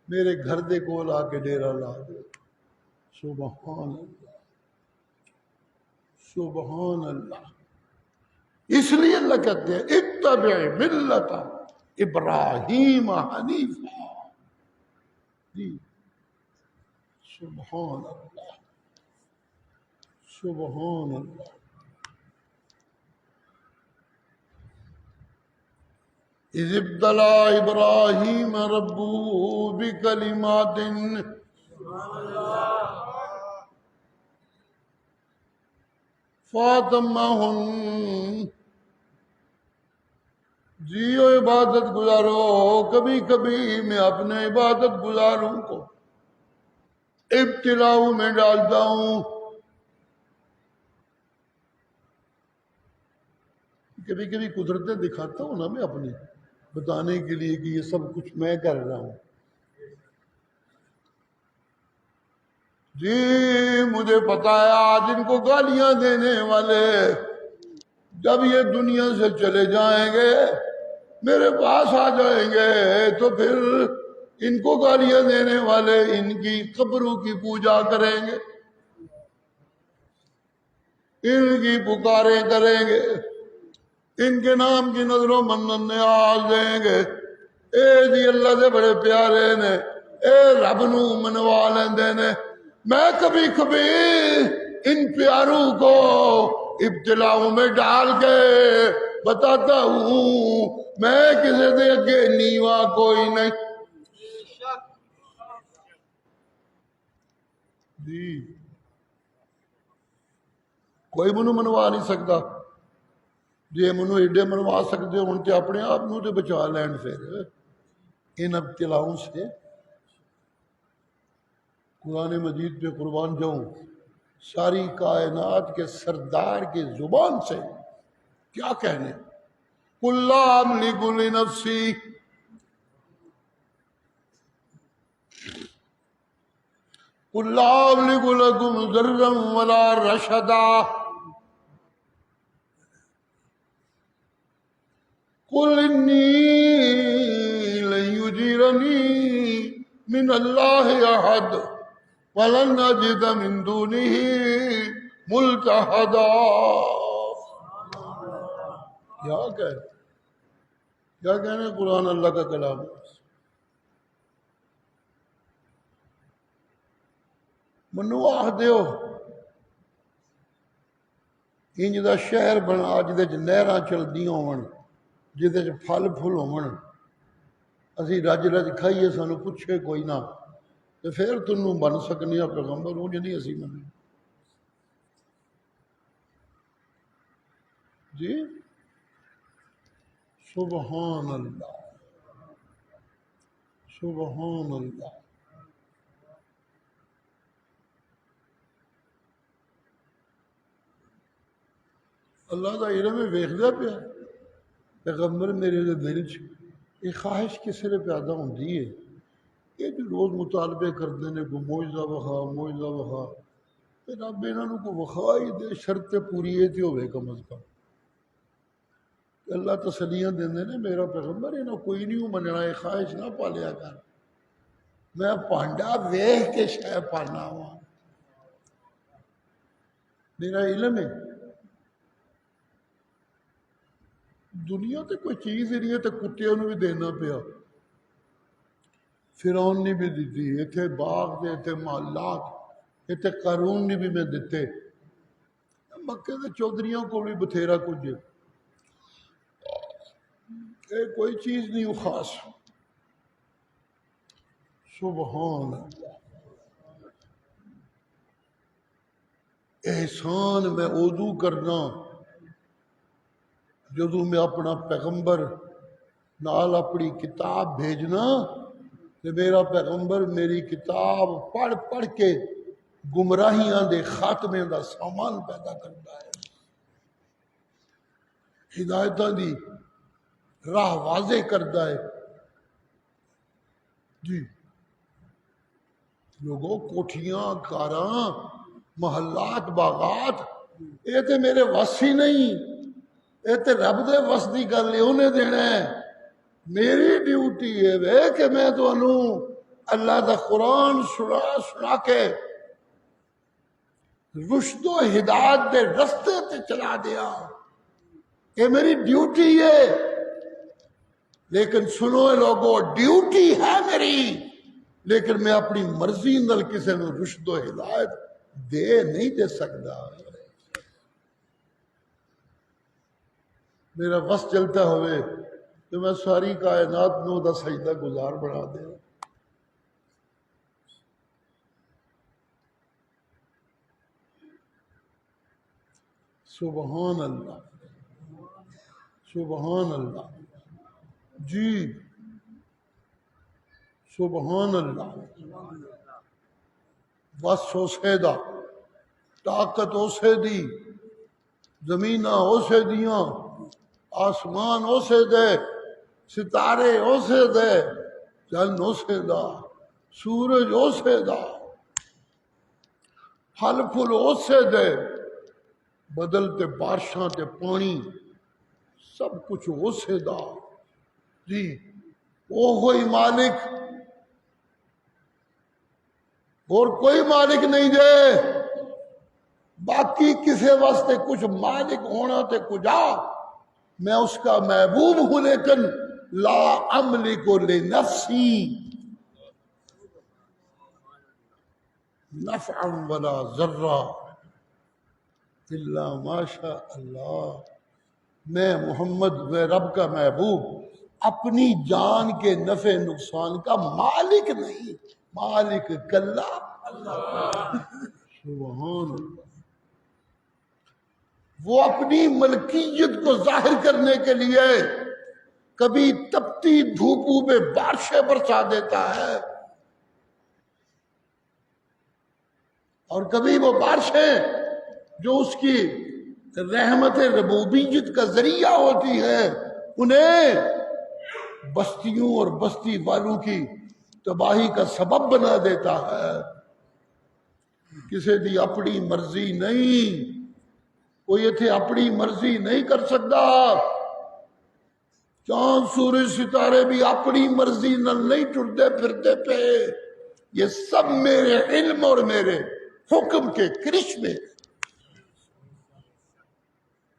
A: میرے گھر دے کول آ کے ڈیرا لا دے۔ سبحان اللہ، سبحان اللہ۔ اس لیے اللہ کہتے ہیں اتبع ملت ابراہیم حنیفا۔ جی سبحان اللہ، سبحان اللہ۔ اذ ابتلی ابراہیم ربہ بکلمات فاتمہن۔ جیو عبادت گزارو، کبھی کبھی میں اپنے عبادت گزاروں کو ابتلاؤں میں ڈالتا ہوں۔ کبھی کبھی قدرتیں دکھاتا ہوں نا میں اپنی، بتانے کے لیے کہ یہ سب کچھ میں کر رہا ہوں۔ جی مجھے پتا ہے آج ان کو گالیاں دینے والے جب یہ دنیا سے چلے جائیں گے، میرے پاس آ جائیں گے، تو پھر ان کو گالیاں دینے والے ان کی قبروں کی پوجا کریں گے، ان کی پکاریں کریں گے، ان کے نام کی نظر و منت نیاز دیں گے۔ اے جی اللہ سے بڑے پیارے نے اے رب نو منوا لیندے نے۔ میں کبھی کبھی ان پیاروں کو ابتلاؤں میں ڈال کے بتاتا ہوں میں کسی دے اگے نیوا کوئی نہیں جی، کوئی منو منوا نہیں سکتا۔ جی منو ایڈے منوا سکتے ہوں تے اپنے آپ نو تے بچا لین پھر ان ابتلاؤں سے۔ قرآن مجید پہ قربان جاؤں، ساری کائنات کے سردار کی زبان سے کیا کہنے، قُلْ لَا أَمْلِكُ لِنَفْسِي قُلْ لَا أَمْلِكُ لَكُمْ ضَرًّا وَلَا رَشَدًا قُلْ إِنِّي لَن يُجِيرَنِي مِنَ اللَّهِ أَحَدٌ وَلَنْ أَجِدَ مِن دُونِهِ مُلْتَحَدًا۔ کیا کہنے قرآن اللہ کا کلام ہے۔ منو آخ دیو انج دا شہر بنا جدے چ نہراں چلدیاں ہون، جدے چ پھل پھل ہون، اسی رج رج کھائیے سانو پوچھے کوئی نہ، تے پھر تنوں بن سکنے آ پیغمبر، اونج نہیں اسی مننے جی۔ سبحان اللہ، سبحان اللہ۔ اللہ دا علم ویکھدا پیا پیغمبر میرے دے دل چ یہ خواہش کس لیے پیدا ہوندی ہے، یہ جو روز مطالبے کرتے ہیں کوئی معجزہ وخا معجزہ وخا، تے رب انہاں کو وخا ہی دے، شرط پوری ہے تے ہوے کم از کم۔ اللہ تسلیاں دیندے نے میرا پیغمبر انہاں کوئی نہیں مننا، یہ خواہش نہ پالیا کر، میں پانڈا ویکھ کے شے پانا وا، میرا علم ہے۔ دنیا تے کوئی چیز ہی نہیں ہے تے کتیاں نو بھی دینا پیا، فرعون نے بھی دیتی، ایتھے باغ دے ایتھے محلات ایتھے قارون نے بھی میں دیتے، مکے دے چودھریاں کو بھی بتھیرا کچھ، یہ کوئی چیز نہیں خاص۔ سبحان اللہ۔ احسان میں اودو کرنا جدو میں اپنا پیغمبر نال اپنی کتاب بھیجنا تے میرا پیغمبر میری کتاب پڑھ پڑھ کے گمراہیاں دے خاتمے دا سامان پیدا کرتا ہے، ہدایتاں دی راہ واضح کرتا ہے جی۔ لوگوں کوٹھیاں کاراں محلات باغات یہ تے میرے وس ہی نہیں، یہ تے رب دے وس دی گل ہے، انہیں دینا ہے۔ میری ڈیوٹی ہے وے کہ میں تانوں اللہ دا قرآن سنا کے رشد و ہدایت دے رستے تے چلا دیا، یہ میری ڈیوٹی ہے۔ لیکن سنو لوگوں، ڈیوٹی ہے میری، لیکن میں اپنی مرضی نال کسی نو رشد و ہدایت دے نہیں دے سکتا۔ میرا بس چلتا ہوئے تو میں ساری کائنات نو دا سجدہ گزار بنا دے۔ سبحان اللہ، سبحان اللہ جی، سبحان اللہ۔ بس اسے دا، طاقت اسے دی، زمیناں اسے دیاں، آسمان اسے دے، ستارے اسے دے، چند اسے دا، سورج اسے دا، پھل پھل اسے دے، بدلتے بارشاں تے پانی سب کچھ اسے دا جی۔ وہ کوئی مالک اور کوئی مالک نہیں دے، باقی کسی واسطے کچھ مالک ہونا تے کجا، میں اس کا محبوب ہوں، لیکن لا املک لنفسی، نفعا ولا ضرا الا ما شاء اللہ. میں محمد، میں رب کا محبوب، اپنی جان کے نفع نقصان کا مالک نہیں، مالک کلا سبحان اللہ. وہ اپنی ملکیت کو ظاہر کرنے کے لیے کبھی تپتی دھوپوں میں بارشیں برسا دیتا ہے، اور کبھی وہ بارشیں جو اس کی رحمت ربوبیت کا ذریعہ ہوتی ہے انہیں بستیوں اور بستی والوں کی تباہی کا سبب بنا دیتا ہے. کسی دی اپنی مرضی نہیں، کوئی اتنے اپنی مرضی نہیں کر سکتا. چاند سورج ستارے بھی اپنی مرضی نہ نہیں ٹرتے پھرتے پہ، یہ سب میرے علم اور میرے حکم کے کرشمے.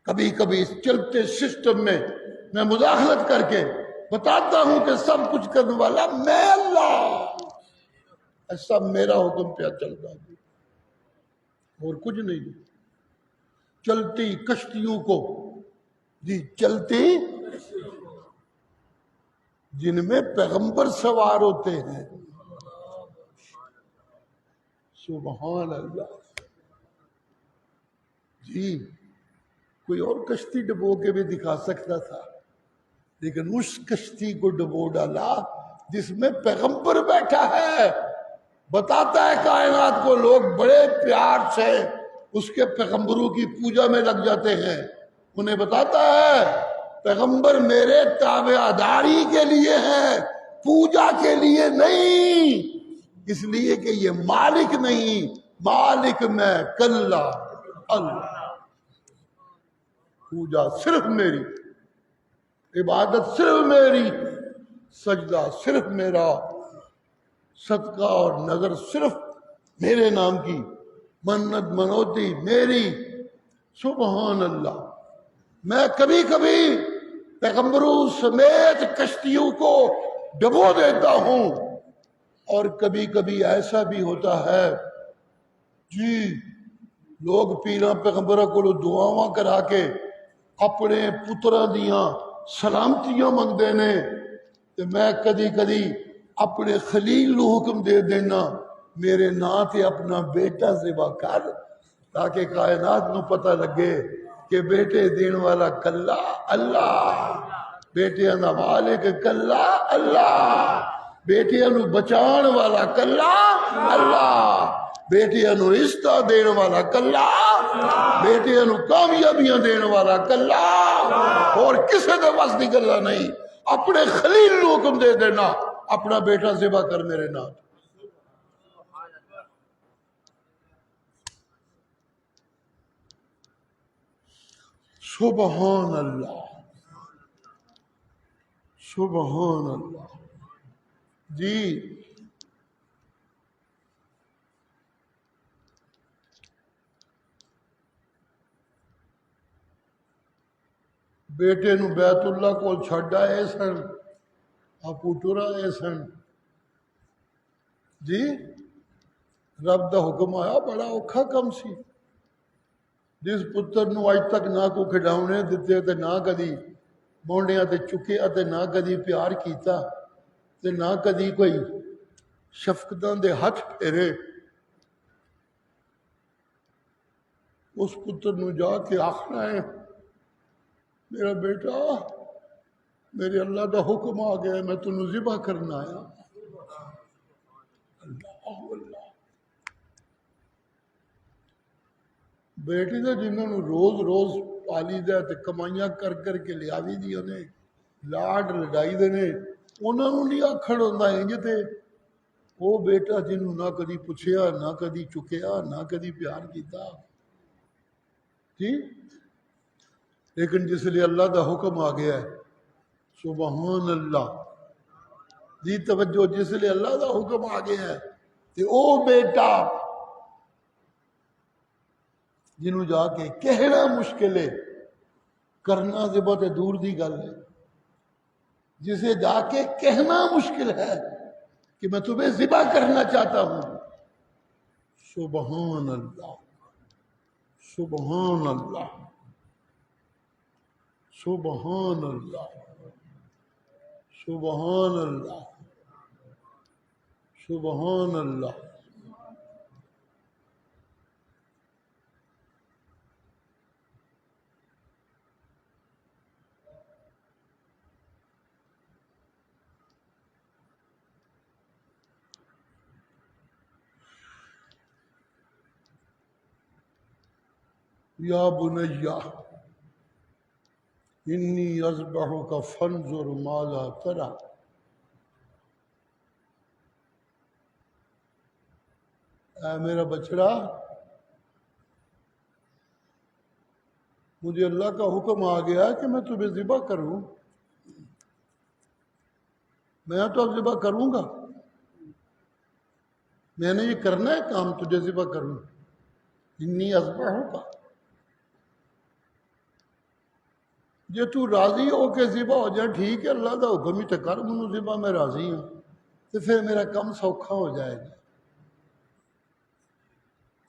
A: کبھی کبھی اس چلتے سسٹم میں میں مداخلت کر کے بتاتا ہوں کہ سب کچھ کرنے والا میں اللہ، ایسا میرا حکم پہ چلتا ہے اور کچھ نہیں. چلتی کشتیوں کو جی چلتی جن میں پیغمبر سوار ہوتے ہیں، سبحان اللہ. جی کوئی اور کشتی ڈبو کے بھی دکھا سکتا تھا، لیکن اس کشتی کو ڈبو ڈالا جس میں پیغمبر بیٹھا ہے. بتاتا ہے کائنات کو، لوگ بڑے پیار سے اس کے پیغمبروں کی پوجا میں لگ جاتے ہیں. انہیں بتاتا ہے پیغمبر میرے تابعداری کے لیے ہے، پوجا کے لیے نہیں، اس لیے کہ یہ مالک نہیں، مالک میں کلا اللہ. پوجا صرف میری، عبادت صرف میری، سجدہ صرف میرا، صدقہ اور نظر صرف میرے نام کی، منت منوتی میری. سبحان اللہ. میں کبھی کبھی پیغمبروں سمیت کشتیوں کو ڈبو دیتا ہوں، اور کبھی کبھی ایسا بھی ہوتا ہے جی لوگ پیرا پیغمبروں کو دعاواں کرا کے اپنے پترا دیاں سلامتیاں منگتے نے، تو میں کدی کدی اپنے خلیل نو حکم دے دینا میرے نا تے اپنا بیٹا ذبح کر، تاکہ کائنات نو پتہ لگے کہ بیٹے دین والا کلا اللہ، بیٹیاں دا مالک کلا اللہ، بیٹیاں نو بچان والا کلا اللہ، بیٹیاں نو رشتہ دین والا کلا، بیٹیاں نو کامیابیاں دین والا کلا، اور کسے دے بس دی گلا نہیں. اپنے خلیل نو حکم دے دینا اپنا بیٹا ذبح کر میرے نام. سبحان اللہ، سبحان اللہ. جی بیٹے نو بیت اللہ کو چھڈ آئے سن، آپو ٹر آئے سن. جی رب دا حکم آیا، بڑا اوکھا کم سی. جس پتر نو اج تک نہ کو کھڈاونے دتے تے نہ کدی مونڈیاں تے چکیا تے نہ کدی پیار کیتا تے نہ کدی کوئی شفقتاں دے ہاتھ پھیرے، اس پتر نو جا کے آخنا ہے میرا بیٹا میرے اللہ دا حکم آ گیا، میں تنوں ذبح کرنا آیا. اللہ اللہ. بیٹی دے جنہوں نے روز روز پالی دے تے کمائیاں کر کر کے لیاوی دی انہیں لاڈ لڈائی دے نے، انہوں نے نہیں آکھڑ ہوندا انج تے وہ بیٹا جنہوں نہ کدی پوچھیا نہ کدی چکیا نہ کدی پیار کیتا. جی لیکن جس لیے اللہ دا حکم آ گیا ہے، سبحان اللہ. جی توجہ، جس لیے اللہ دا حکم آ گیا ہے تے او بیٹا جنہوں جا کے کہنا مشکل ہے، کرنا ذبح تے دور دی گل ہے، جسے جا کے کہنا مشکل ہے کہ میں تمہیں ذبح کرنا چاہتا ہوں. سبحان اللہ، سبحان اللہ، سبحان اللہ، سبحان اللہ، سبحان اللہ۔ یا بنیا انی اذبحک فانظر ماذا تری، اے میرا بچڑا، مجھے اللہ کا حکم آ گیا کہ میں تمہیں ذبح کروں، میں تو اب ذبح کروں گا، میں نے یہ کرنا ہے کام، تجھے ذبح کروں، انی اذبحک، جے تو راضی ہو کہ ذبح ہو جائے ٹھیک ہے، اللہ دا حکم ہی تو کر، منو ذبح میں راضی ہوں، تو پھر میرا کام سوکھا ہو جائے گا۔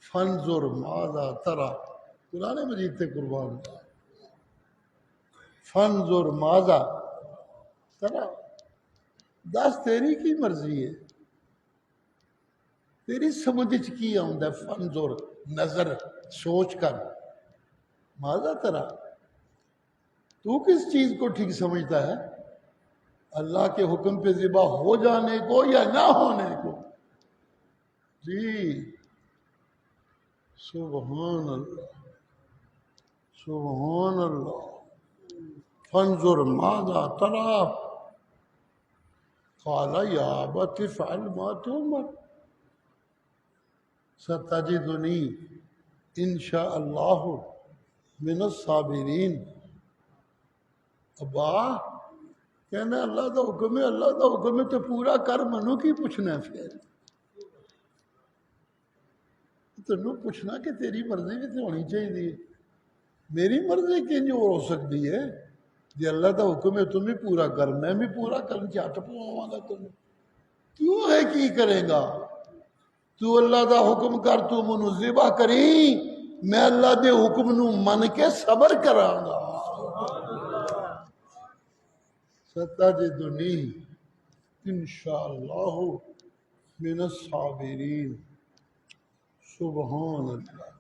A: فانظر ماذا تری، قرآن مجید تے قربان جائے، فانظر ماذا تری، دس تیری کی مرضی ہے، تیری سمجھ چ کی آؤں ہے، فانظر نظر سوچ کر، ماذا تری، تو کس چیز کو ٹھیک سمجھتا ہے، اللہ کے حکم پہ ذبح ہو جانے کو یا نہ ہونے کو؟ جی سبحان اللہ، سبحان اللہ، فانظر ماذا تری، قال یا ابت افعل ما تؤمر ستجدنی ان شاء اللہ من الصابرین۔ ابا کہنا اللہ دا حکم ہے، اللہ دا حکم ہے تو پورا کر، منو کی پوچھنا ہے، پھر تینوں پوچھنا کہ تیری مرضی بھی تو ہونی چاہیے، میری مرضی کنج ہو سکتی ہے، جی اللہ دا حکم ہے تم بھی پورا کر، میں بھی پورا کرن چٹ پواں گا تمہیں، کیوں ہے کی کرے گا، تو اللہ دا حکم کر، تو منو ذبح کری، میں اللہ دے حکم نو من کے صبر کراں گا، ستجدنی انشاءاللہ من الصابرین۔ سبحان اللہ،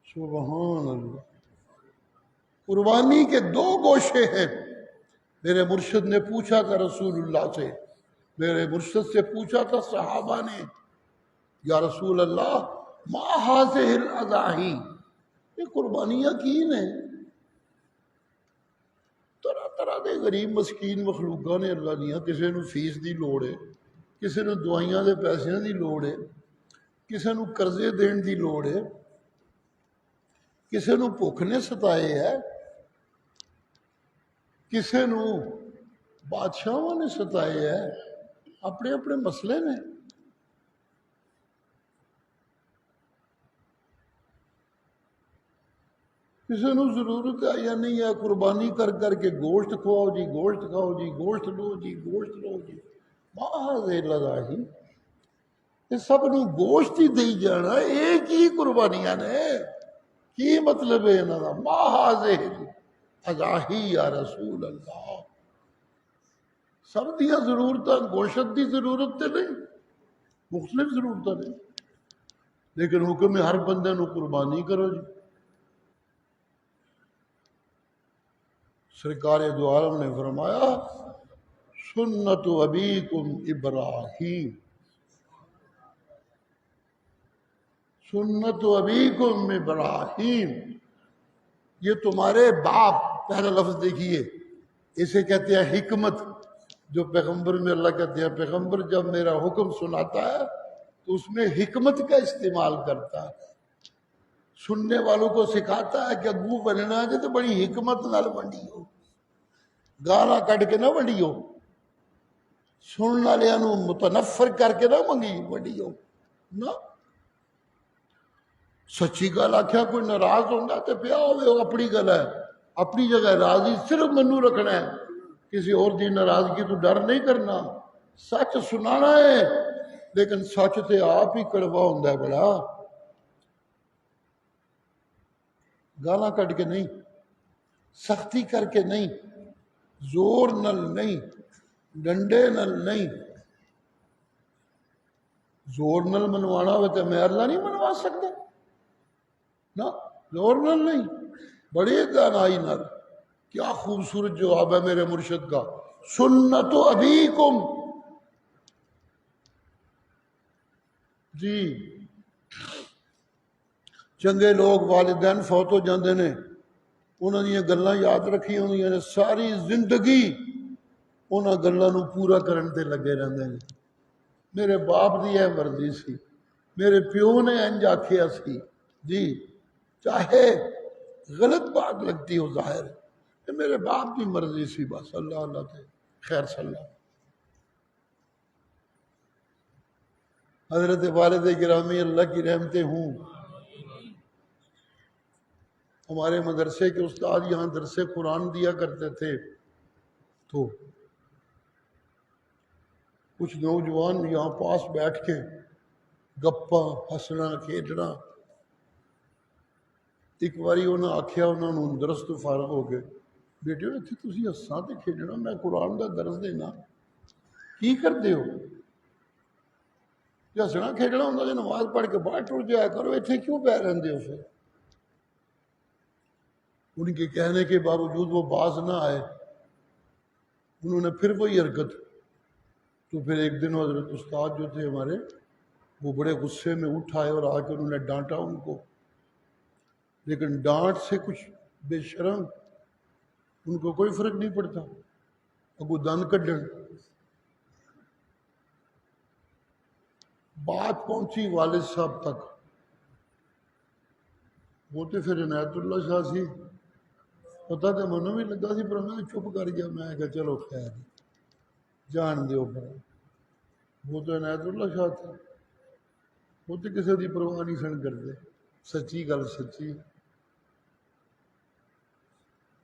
A: سبحان اللہ۔ قربانی کے دو گوشے ہیں، میرے مرشد نے پوچھا تھا رسول اللہ سے، میرے مرشد سے پوچھا تھا صحابہ نے، یا رسول اللہ ما ہذہ الاضاحی، یہ قربانیاں کی نے، طرح طرح دے غریب مسکین مخلوقاں نے اللہ دیاں، کسی نو فیس دی لوڑ ہے، کسی نو دوائیاں دے پیسیاں دی لوڑ ہے، کسی نو قرضے دین دی لوڑ ہے، کسی نو بھوک نے ستائے ہے، کسی نو بادشاہوں نے ستائے ہے، اپنے اپنے مسئلے نے۔ کسی نو ضرورت ہے یا نہیں ہے، قربانی کر کر کے گوشت کھواؤ جی، گوشت کھاؤ جی، گوشت لو جی، گوشت لو جی، محض الاضاحی، یہ سب نو گوشت ہی دئی جانا، ایک ہی قربانیاں نے، کی مطلب ہے انہاں دا، محض الاضاحی یا رسول اللہ، سب دیا ضرورتاں، گوشت دی ضرورت تے نہیں، مختلف ضرورتاں نہیں، لیکن حکم ہے ہر بندے نو قربانی کرو جی۔ سرکار دو عالم نے فرمایا سنت ابیکم ابراہیم، سنت ابیکم ابراہیم، یہ تمہارے باپ، پہلا لفظ دیکھیے، اسے کہتے ہیں حکمت، جو پیغمبر میں اللہ کہتے ہیں پیغمبر جب میرا حکم سناتا ہے تو اس میں حکمت کا استعمال کرتا ہے، سننے والوں کو سکھاتا ہے کہ اگو بننا ہے تو بڑی حکمت نال ونڈی ہو، گالا کٹ کے نہ ونڈی ہو، سننے والوں نو متنفر کر کے نہ منگی ونڈی ہو، نہ سچی گل آخیا کوئی ناراض ہوگا تو پیا ہوئے اپنی گل ہے، اپنی جگہ راضی صرف منو رکھنا ہے، کسی اور دی ناراضگی تو ڈر نہیں کرنا، سچ سنانا ہے، لیکن سچ تے آپ ہی کڑوا ہوتا ہے بڑا. گالاں کٹ کے نہیں، سختی کر کے نہیں، زور نل نہیں، ڈنڈے نل نہیں. زور نل منوانا ہوئے تو میں اللہ نہیں منوا سکتا نا، زور نل نہیں، بڑی دانائی نل. کیا خوبصورت جواب ہے میرے مرشد کا، سنت ابیکم. جی چنگے لوگ والدین فوت ہو جاندے نے، انہوں نے گلاں یاد رکھی ہوندیاں نے، ساری زندگی انہاں گلاں نو پورا کرن تے لگے رہندے نے. میرے باپ دی یہ مرضی سی، میرے پیو نے انج آکھیا سی. جی چاہے غلط بات لگتی ہو ظاہر ہے، کہ میرے باپ کی مرضی سی بس. اللہ اللہ تے خیر صلی اللہ. حضرت والد گرامی اللہ کی رحمتیں ہوں. ہمارے مدرسے کے استاد یہاں درس قرآن دیا کرتے تھے، تو کچھ نوجوان یہاں پاس بیٹھ کے گپاں ہسنا کھیڈنا. ایک باری انہوں نے آخیا، انہوں نے درس تو فارغ ہو گئے، بیٹے اتنے تھی ہساں تے کھیڈنا، میں قرآن کا درس دینا، کی کرتے ہو؟ جو ہسنا کھیڈنا ہوں جو نماز پڑھ کے باہر ٹر جایا کرو، اتنے کیوں پہ رہتے ہو؟ پھر ان کے کہنے کے باوجود وہ باز نہ آئے، انہوں نے پھر وہی حرکت. تو پھر ایک دن حضرت استاد جو تھے ہمارے، وہ بڑے غصے میں اٹھائے اور آ کے انہوں نے ڈانٹا ان کو. لیکن ڈانٹ سے کچھ بے شرم، ان کو کوئی فرق نہیں پڑتا، اگو دند کڈن. بات پہنچی والد صاحب تک، وہ تو پھر عنایت اللہ شاہ سی، پتا تو منوں بھی لگا سی، پر میں چپ کر گیا. میں کہا چلو خیر جان دیو پر. وہ تو عنایت اللہ شاہ تھے، وہ تو کسی کی پرواہ نہیں سن کرتے. سچی گل سچی.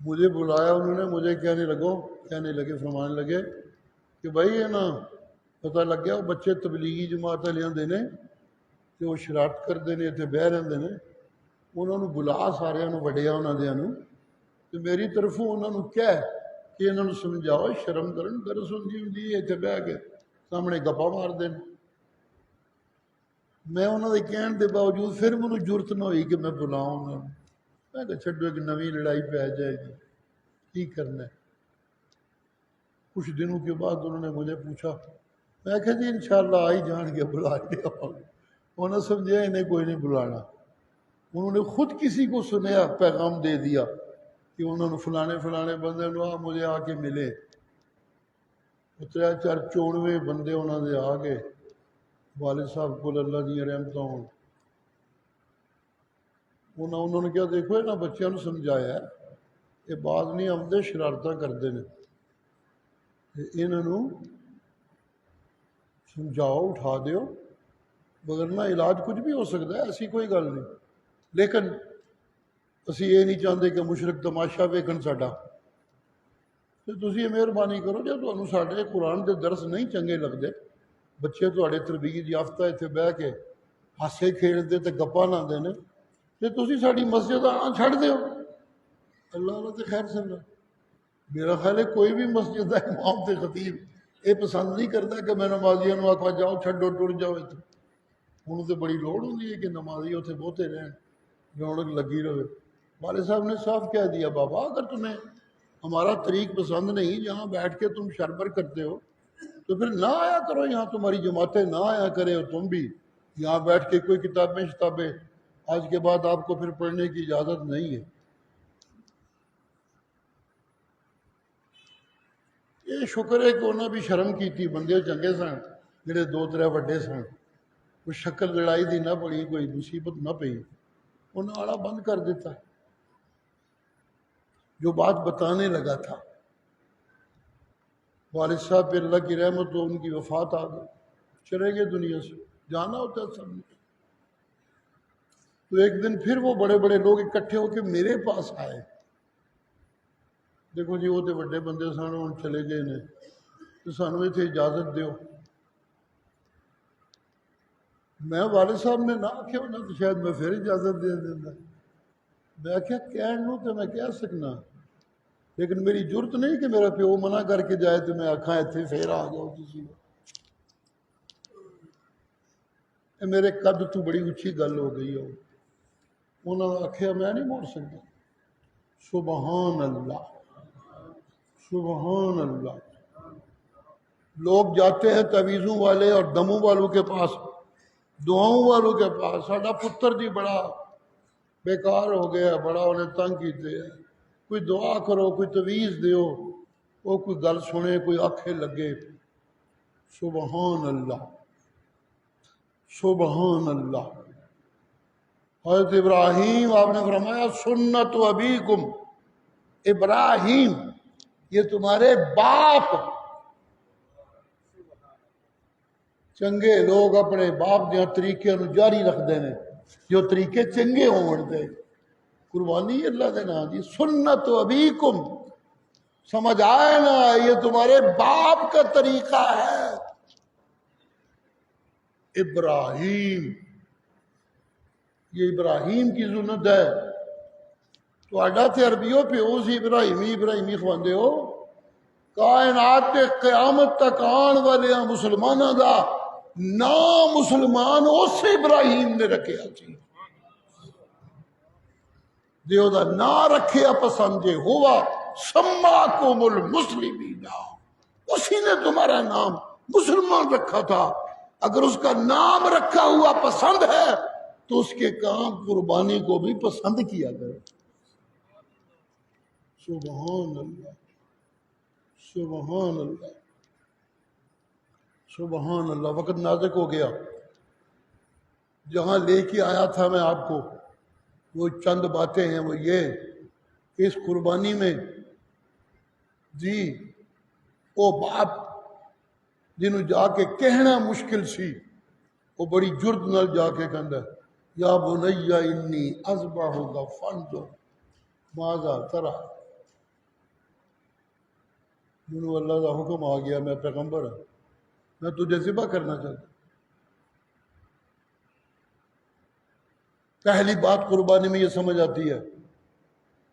A: مجھے بلایا انہوں نے، مجھے کہنے لگے فرمانے لگے کہ بھائی یہ نا پتہ لگ گیا وہ بچے تبلیغی جماعت والے آتے ہیں کہ وہ شرارت کرتے ہیں، اتنے بہ رہتے ہیں. انہوں نے بلا سارے وڈیا انہوں دیا تو میری طرفوں انہوں نے کہہ کہ انہوں نے سمجھاؤ شرم کرن، درس ہوندی اتنے بہ کے سامنے گپا مار دین. میں انہوں نے کہنے کے باوجود پھر مجھے ضرورت نہ ہوئی کہ میں بلاؤں انہوں نے. میں کہ چھڈو ایک نویں لڑائی پہ جائے گی، کی کرنا ہے. کچھ دنوں کے بعد انہوں نے مجھے پوچھا، میں کہا جی انشاءاللہ آ ہی جان گے، بلا لیا. انہوں نے سمجھا انہیں کوئی نہیں بلانا. انہوں نے خود کسی کو سنیا پیغام دے دیا کہ انہوں نے فلانے بندے مجھے آ کے ملے. 3-4 بندے انہوں نے آ گئے. والد صاحب کو اللہ دیا رحمتہ ہوں. انہوں نے کیا دیکھو یہاں بچوں نے سمجھایا ہے، یہ بعض نہیں آتے شرارتیں کرتے ہیں، انہوں سمجھاؤ اٹھا دیو، وگرنہ علاج کچھ بھی ہو سکتا ہے، ایسی کوئی گل نہیں. لیکن اسی یہ نہیں چاہتے کہ مشرق تماشا ویکھن ساڈا. تو تسی یہ مہربانی کرو جب تمہیں ساڈے قرآن کے درس نہیں چنگے لگتے، بچے تھوڑے تربیت یافتہ اتنے بہ کے ہاسے کھیڈتے تے گپاں لاندے نے، تے تسی ساڈی مسجد آنا چھڈ دیو. اللہ اللہ تے خیر سن. میرا خیال ہے کوئی بھی مسجد کا امام تے خطیب یہ پسند نہیں کرتا کہ میں نمازیوں کو آخا جاؤ چھڈو ٹر جاؤ. انہوں تو بڑی لوڑ ہوتی ہے کہ نمازی اتنے بہتے رہن، رونق لگی رہے. والد صاحب نے صاف کہہ دیا، بابا اگر تمہیں ہمارا طریق پسند نہیں، جہاں بیٹھ کے تم شربر کرتے ہو تو پھر نہ آیا کرو یہاں، تمہاری جماعتیں نہ آیا کرے. اور تم بھی یہاں بیٹھ کے کوئی کتابیں آج کے بعد آپ کو پھر پڑھنے کی اجازت نہیں ہے. یہ شکر ہے کہ انہوں نے بھی شرم کی تھی، بندے چنگے سن جڑے 2-3 وڈے سن. کوئی شکل لڑائی دی نہ پڑی، کوئی مصیبت نہ پئی، انہوں نے آڑا بند کر دیتا. جو بات بتانے لگا تھا، والد صاحب پہ اللہ کی رحمت تو ان کی وفات آ گئی، چلے گئے دنیا سے، جانا ہوتا ہے سب نے. تو ایک دن پھر وہ بڑے بڑے لوگ اکٹھے ہو کے میرے پاس آئے. دیکھو جی وہ تو وڈے بندے سن، ہوں چلے گئے نے، تو سانو اتنے اجازت دیو. میں والد صاحب نے نہ آخیا ہونا تو شاید میں پھر اجازت دے دینا. میں کیا کہن نو تو میں کہہ سکنا، لیکن میری ضرورت نہیں کہ میرا پیو منع کر کے جائے تو میں آکھاں اتنے پھر آ جاؤ تسی. میرے قد تو بڑی اچھی گل ہو گئی ہو. انہوں نے آخیا میں نہیں موڑ سکتا. سبحان اللہ، سبحان اللہ. لوگ جاتے ہیں تعویذوں والے اور دموں والوں کے پاس، دعاؤں والوں کے پاس. ساڈا پتر جی بڑا بیکار ہو گیا، بڑا انہیں تنگ کیتے ہیں، کوئی دعا کرو، کوئی تعویذ دیو. وہ کوئی گل سنے، کوئی آکھے لگے. سبحان اللہ، سبحان اللہ. حضرت ابراہیم آپ نے فرمایا سنت ابیکم، ابراہیم یہ تمہارے باپ. چنگے لوگ اپنے باپ دیا طریقے نو جاری رکھتے ہیں، جو طریقے چنگے ہون دے. قربانی اللہ دے نام دی. سنت ابیکم، سمجھ آئے نا، یہ تمہارے باپ کا طریقہ ہے. ابراہیم، یہ ابراہیم کی سنت ہے. تو آڈا تے عربیوں پہ ہو سی ابراہیمی ابراہیمی خواندے ہو. کائنات تے قیامت تک آن والے مسلمانوں دا نام مسلمان اس ابراہیم نے رکھیا سی. دیو دا نا رکھیا پسندے ہوا سماکم المسلمین، اسی نے تمہارا نام مسلمان رکھا تھا. اگر اس کا نام رکھا ہوا پسند ہے تو اس کے کام قربانی کو بھی پسند کیا کرو. سبحان اللہ، سبحان اللہ، سبحان اللہ. وقت نازک ہو گیا. جہاں لے کے آیا تھا میں آپ کو وہ چند باتیں ہیں. وہ یہ اس قربانی میں جی وہ باپ جنہوں جا کے کہنا مشکل سی، وہ بڑی جرت نال جا کے کہندا ہے یا بنی انی اذبحک فانظر ماذا تری. جنہوں اللہ کا حکم آ گیا، میں پیغمبر ہوں، میں تجھے ذبح کرنا چاہتا ہوں. پہلی بات قربانی میں یہ سمجھ آتی ہے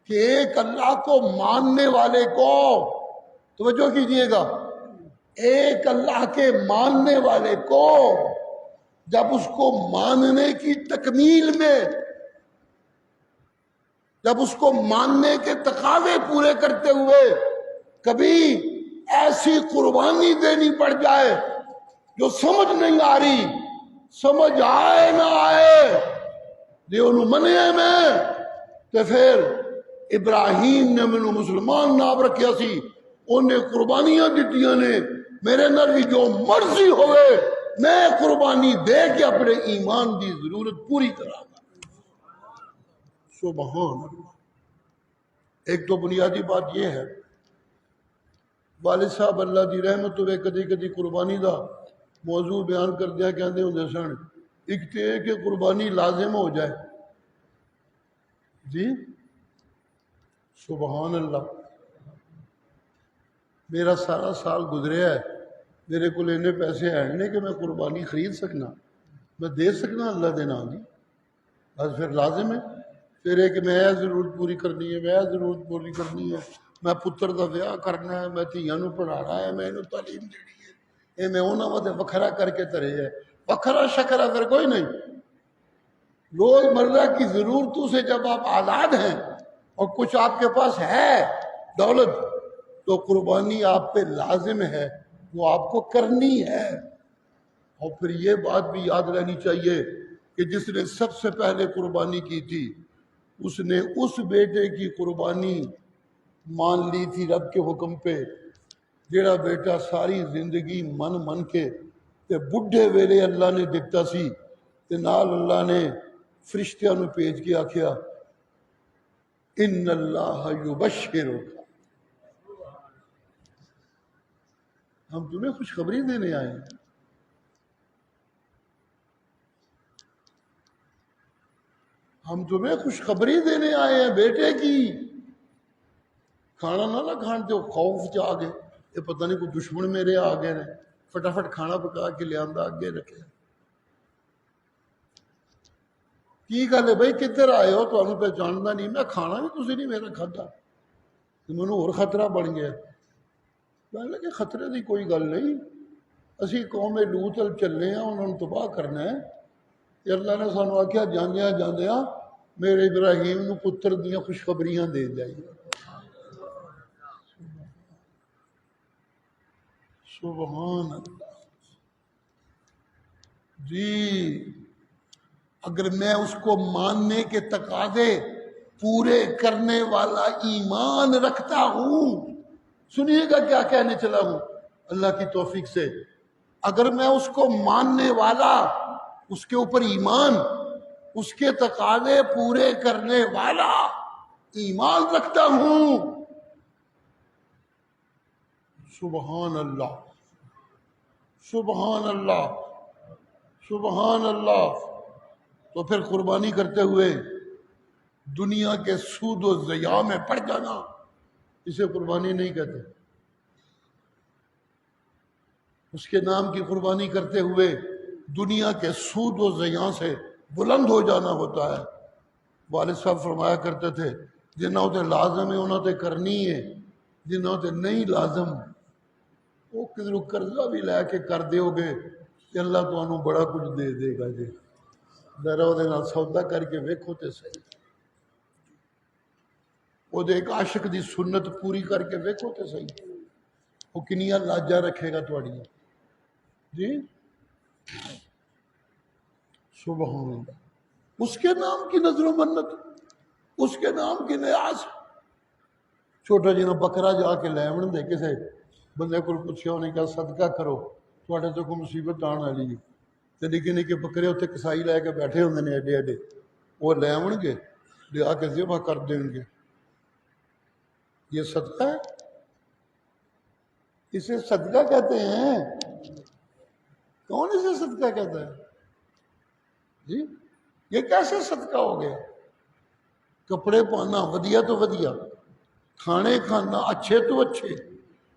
A: کہ ایک اللہ کو ماننے والے کو، توجہ کیجئے گا، ایک اللہ کے ماننے والے کو جب اس کو ماننے کی تکمیل میں، جب اس کو ماننے کے تقاضے پورے کرتے ہوئے کبھی ایسی قربانی دینی پڑ جائے جو سمجھ نہیں آ رہی، سمجھ آئے نہ آئے جو انہوں منیا میں، تو پھر ابراہیم نے مینوں مسلمان نام رکھیا سی، انہیں قربانیاں دیتیاں نے، میرے نال بھی جو مرضی ہوئے میں قربانی دے کے اپنے ایمان دی ضرورت پوری کرا گا. سبحان اللہ. ایک تو بنیادی بات یہ ہے، والد صاحب اللہ دی رحمت ہوئے کدی کدی قربانی دا موضوع بیان کردیا کہندے ہوندے سن، ایک تے کہ قربانی لازم ہو جائے. جی سبحان اللہ. میرا سارا سال گزریا ہے، میرے کو اینے پیسے ہیں نہیں کہ میں قربانی خرید سکنا، میں دے سکنا اللہ دے نام دی. بس پھر لازم ہے، پھر ایک میں ضرورت پوری کرنی ہے، میں ضرورت پوری کرنی ہے، میں پتر دا بیاہ کرنا ہے، میں دھیاں نو پڑھانا ہے، میں انہوں تعلیم دینی ہے، یہ میں انہاں واسطے وکھرا کر کے ترے ہے. وکھرا شکرا پھر کوئی نہیں. روز مرہ کی ضرورتوں سے جب آپ آزاد ہیں اور کچھ آپ کے پاس ہے دولت، تو قربانی آپ پہ لازم ہے، وہ آپ کو کرنی ہے. اور پھر یہ بات بھی یاد رہنی چاہیے کہ جس نے سب سے پہلے قربانی کی تھی اس نے اس بیٹے کی قربانی مان لی تھی رب کے حکم پہ، جیڑا بیٹا ساری زندگی من من کے تے بڈھے ویلے اللہ نے دکھتا سی، تے نال اللہ نے فرشتیاں نو بھیج کے آکھیا ان اللہ یبشرک، ہم تمہیں خوشخبری دینے آئے ہیں. ہم تمہیں خوشخبری دینے آئے ہیں بیٹے کی. کھانا نہ کھان دو، خوف چ آ گئے، یہ پتہ نہیں کوئی دشمن میرے آ گئے نے، فٹافٹ کھانا پکا کے لیا اگے رکھے. کی گل ہے بھائی کدھر آئے ہو؟ تمہیں پہچاننا نہیں، میں کھانا بھی تسی نہیں میرا کھادا، مینوں اور خطرہ بن گیا۔ میں کہ خطرے کی کوئی گل نہیں، اسی قوم لوط ال چلے ہیں، انہوں نے تباہ کرنا ہے۔ تے اللہ نے سانو آکھیا جاندیاں جاندیاں میرے ابراہیم نو پتر دیاں خوشخبریاں دے جائی۔ سبحان اللہ۔ جی اگر میں اس کو ماننے کے تقاضے پورے کرنے والا ایمان رکھتا ہوں، سنیے گا کیا کہنے چلا ہوں اللہ کی توفیق سے، اگر میں اس کو ماننے والا، اس کے اوپر ایمان، اس کے تقاضے پورے کرنے والا ایمان رکھتا ہوں، سبحان اللہ سبحان اللہ سبحان اللہ، تو پھر قربانی کرتے ہوئے دنیا کے سود و ضیاع میں پڑ جانا، اسے قربانی نہیں کہتے۔ اس کے نام کی قربانی کرتے ہوئے دنیا کے سود و ضیاع سے بلند ہو جانا ہوتا ہے۔ والد صاحب فرمایا کرتے تھے جنہوں تے لازم ہے انہوں تے کرنی ہے، جنہوں تے نہیں لازم وہ کدھروں قرضہ بھی لے کے کر دیو گے کہ اللہ تمہیں بڑا کچھ دے دے گا جی، ذرا وہ نال سودا کر کے ویکھو تے صحیح، وہ ایک عاشق دی سنت پوری کر کے ویکھو تے صحیح، وہ کنیاں لاجاں رکھے گا تھوڑی جی۔ سبحان اللہ، اس کے نام کی نظر و منت، اس کے نام کی نیاز۔ چھوٹا جنا بکرا جا کے لے آن دے، کسے بندے کو پوچھا انہیں کہا صدقہ کرو تھوڑے تو کوئی مصیبت آن والی ہے، تے نکے نکے بکرے اتنے کسائی لے کے بیٹھے ہوندے نے ایڈے ایڈے، وہ لے آن گے لے آ کے ذبح کر دیں گے۔ یہ صدقہ ہے، اسے صدقہ کہتے ہیں۔ کون اسے صدقہ کہتا ہے جی؟ یہ کیسے صدقہ ہو گیا؟ کپڑے پانا ودیا تو ودیا، کھانے کھانا اچھے تو اچھے،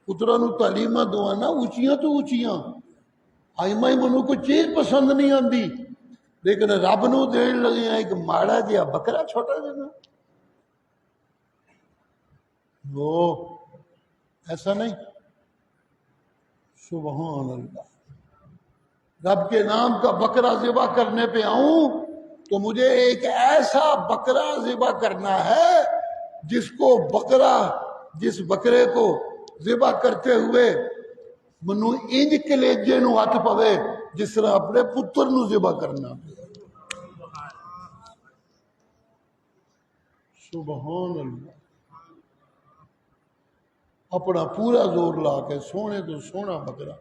A: پترا نو تعلیمہ دوانا اونچیاں تو اونچیاں۔ آئمہ منو کو چیز پسند نہیں آندی، لیکن رب نو دین لگے ہیں ایک ماڑا جہا بکرا چھوٹا جہا۔ وہ ایسا نہیں، سبحان اللہ۔ رب کے نام کا بکرا ذبح کرنے پہ آؤں تو مجھے ایک ایسا بکرا ذبح کرنا ہے جس بکرے کو ذبح کرتے ہوئے منو انج کلیجے نو ہاتھ پوے جس طرح اپنے پتر نو ذبح کرنا۔ سبحان اللہ۔ اپنا پورا زور لا کے سونے تو سونا بکرا،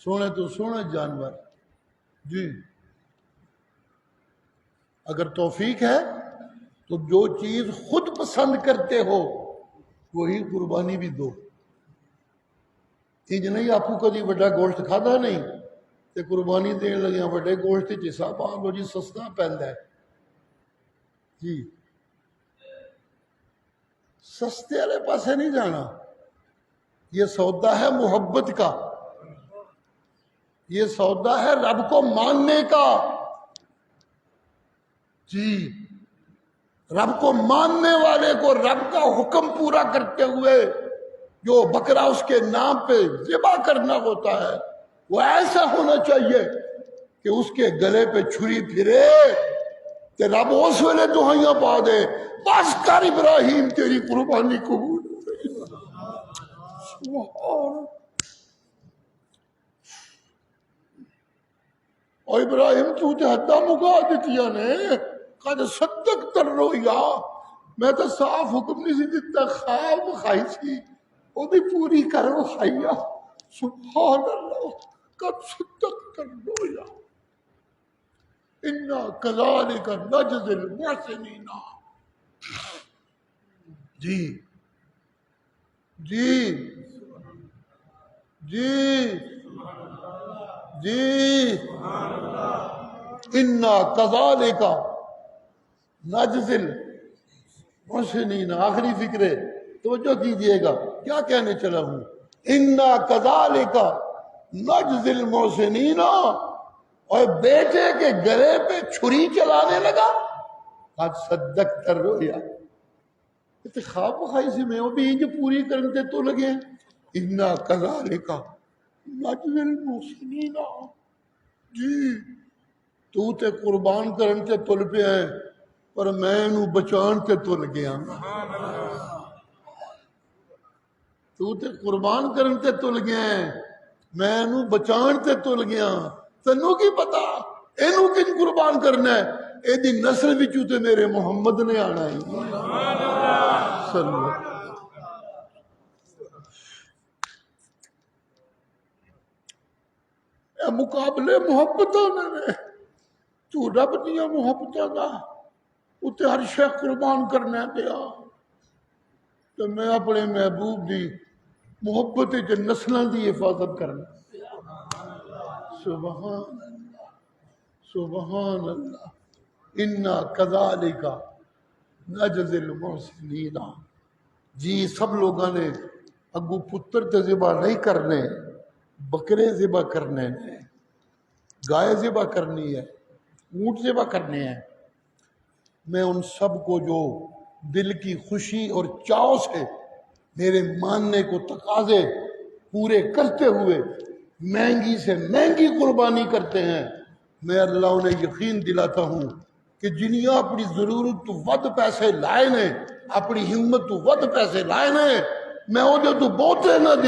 A: سونے تو سونا جانور جی۔ اگر توفیق ہے تو جو چیز خود پسند کرتے ہو وہی قربانی بھی دو۔ انج نہیں آپ کو کدی بڑا گوشت کھادا نہیں تے قربانی دین لگیاں بڑے گوشت جسا پا لو جی، سستا پیندا ہے جی۔ سستے والے پاسے نہیں جانا، یہ سودا ہے محبت کا، یہ سودا ہے رب کو ماننے کا جی۔ رب کو ماننے والے کو رب کا حکم پورا کرتے ہوئے جو بکرا اس کے نام پہ ذبح کرنا ہوتا ہے وہ ایسا ہونا چاہیے کہ اس کے گلے پہ چھری پھرے کہ رب اس ویلے دہائیاں پا دے، بس کر ابراہیم تیری قربانی قبول ہو گئی۔ اور ابراہیم تو تے حداں مکا دتیاں نے، قد صدقت الرؤیا، میں تو صاف حکم نہیں سی دیتا، خواب کھائی سی وہ بھی پوری کر وکھائیا۔ سبحان اللہ، قد صدقت الرؤیا انا کذالک نجزی المحسنین۔ جی جی جی جی، انا کذالک نجزی المحسنین۔ آخری فکرے توجہ کیجئے گا کیا کہنے چلا ہوں، انا کذالک نجزی المحسنین، اور بیٹے کے گلے پہ چھری چلانے لگا. آج صدق کر رویا خواب بخائی سے میں وہ بھی انج پوری کرنے تو لگے ہیں. انا کذالک نجزی المحسنین. جی تو تے قربان کرن تے تل پیا ہے پر میں انہوں بچان تے تل گیا. تو تے قربان کرن تے تل گیا ہے میں انہوں بچان تے تل گیا. تنوں کی پتا اینوں کن قربان کرنا ہے؟ ایدی نسل وچوں تے میرے محمد نے آنا ہے. صلی اللہ. اے مقابلے محبتوں نے تو رب دیا محبتوں دا اتنے ہر شے قربان کرنا پیا. تو میں اپنے محبوب دی محبت کے نسلوں دی حفاظت کرنا. سبحان اللہ سبحان اللہ. انا کذالک نجزی المحسنین. جی سب لوگوں نے اگو پتر تے ذبح نہیں کرنے، بکرے ذبح کرنے نے، گائے ذبح کرنی ہے، اونٹ ذبح کرنے ہیں. میں ان سب کو جو دل کی خوشی اور چاؤ سے میرے ماننے کو تقاضے پورے کرتے ہوئے مہنگی سے مہنگی قربانی کرتے ہیں، میں اللہ انہیں یقین دلاتا ہوں کہ جنیا اپنی ضرورت تو ود پیسے لائے نے، اپنی ہمت تو ود پیسے لائے نے، میں وہ جو تو بہتے نہ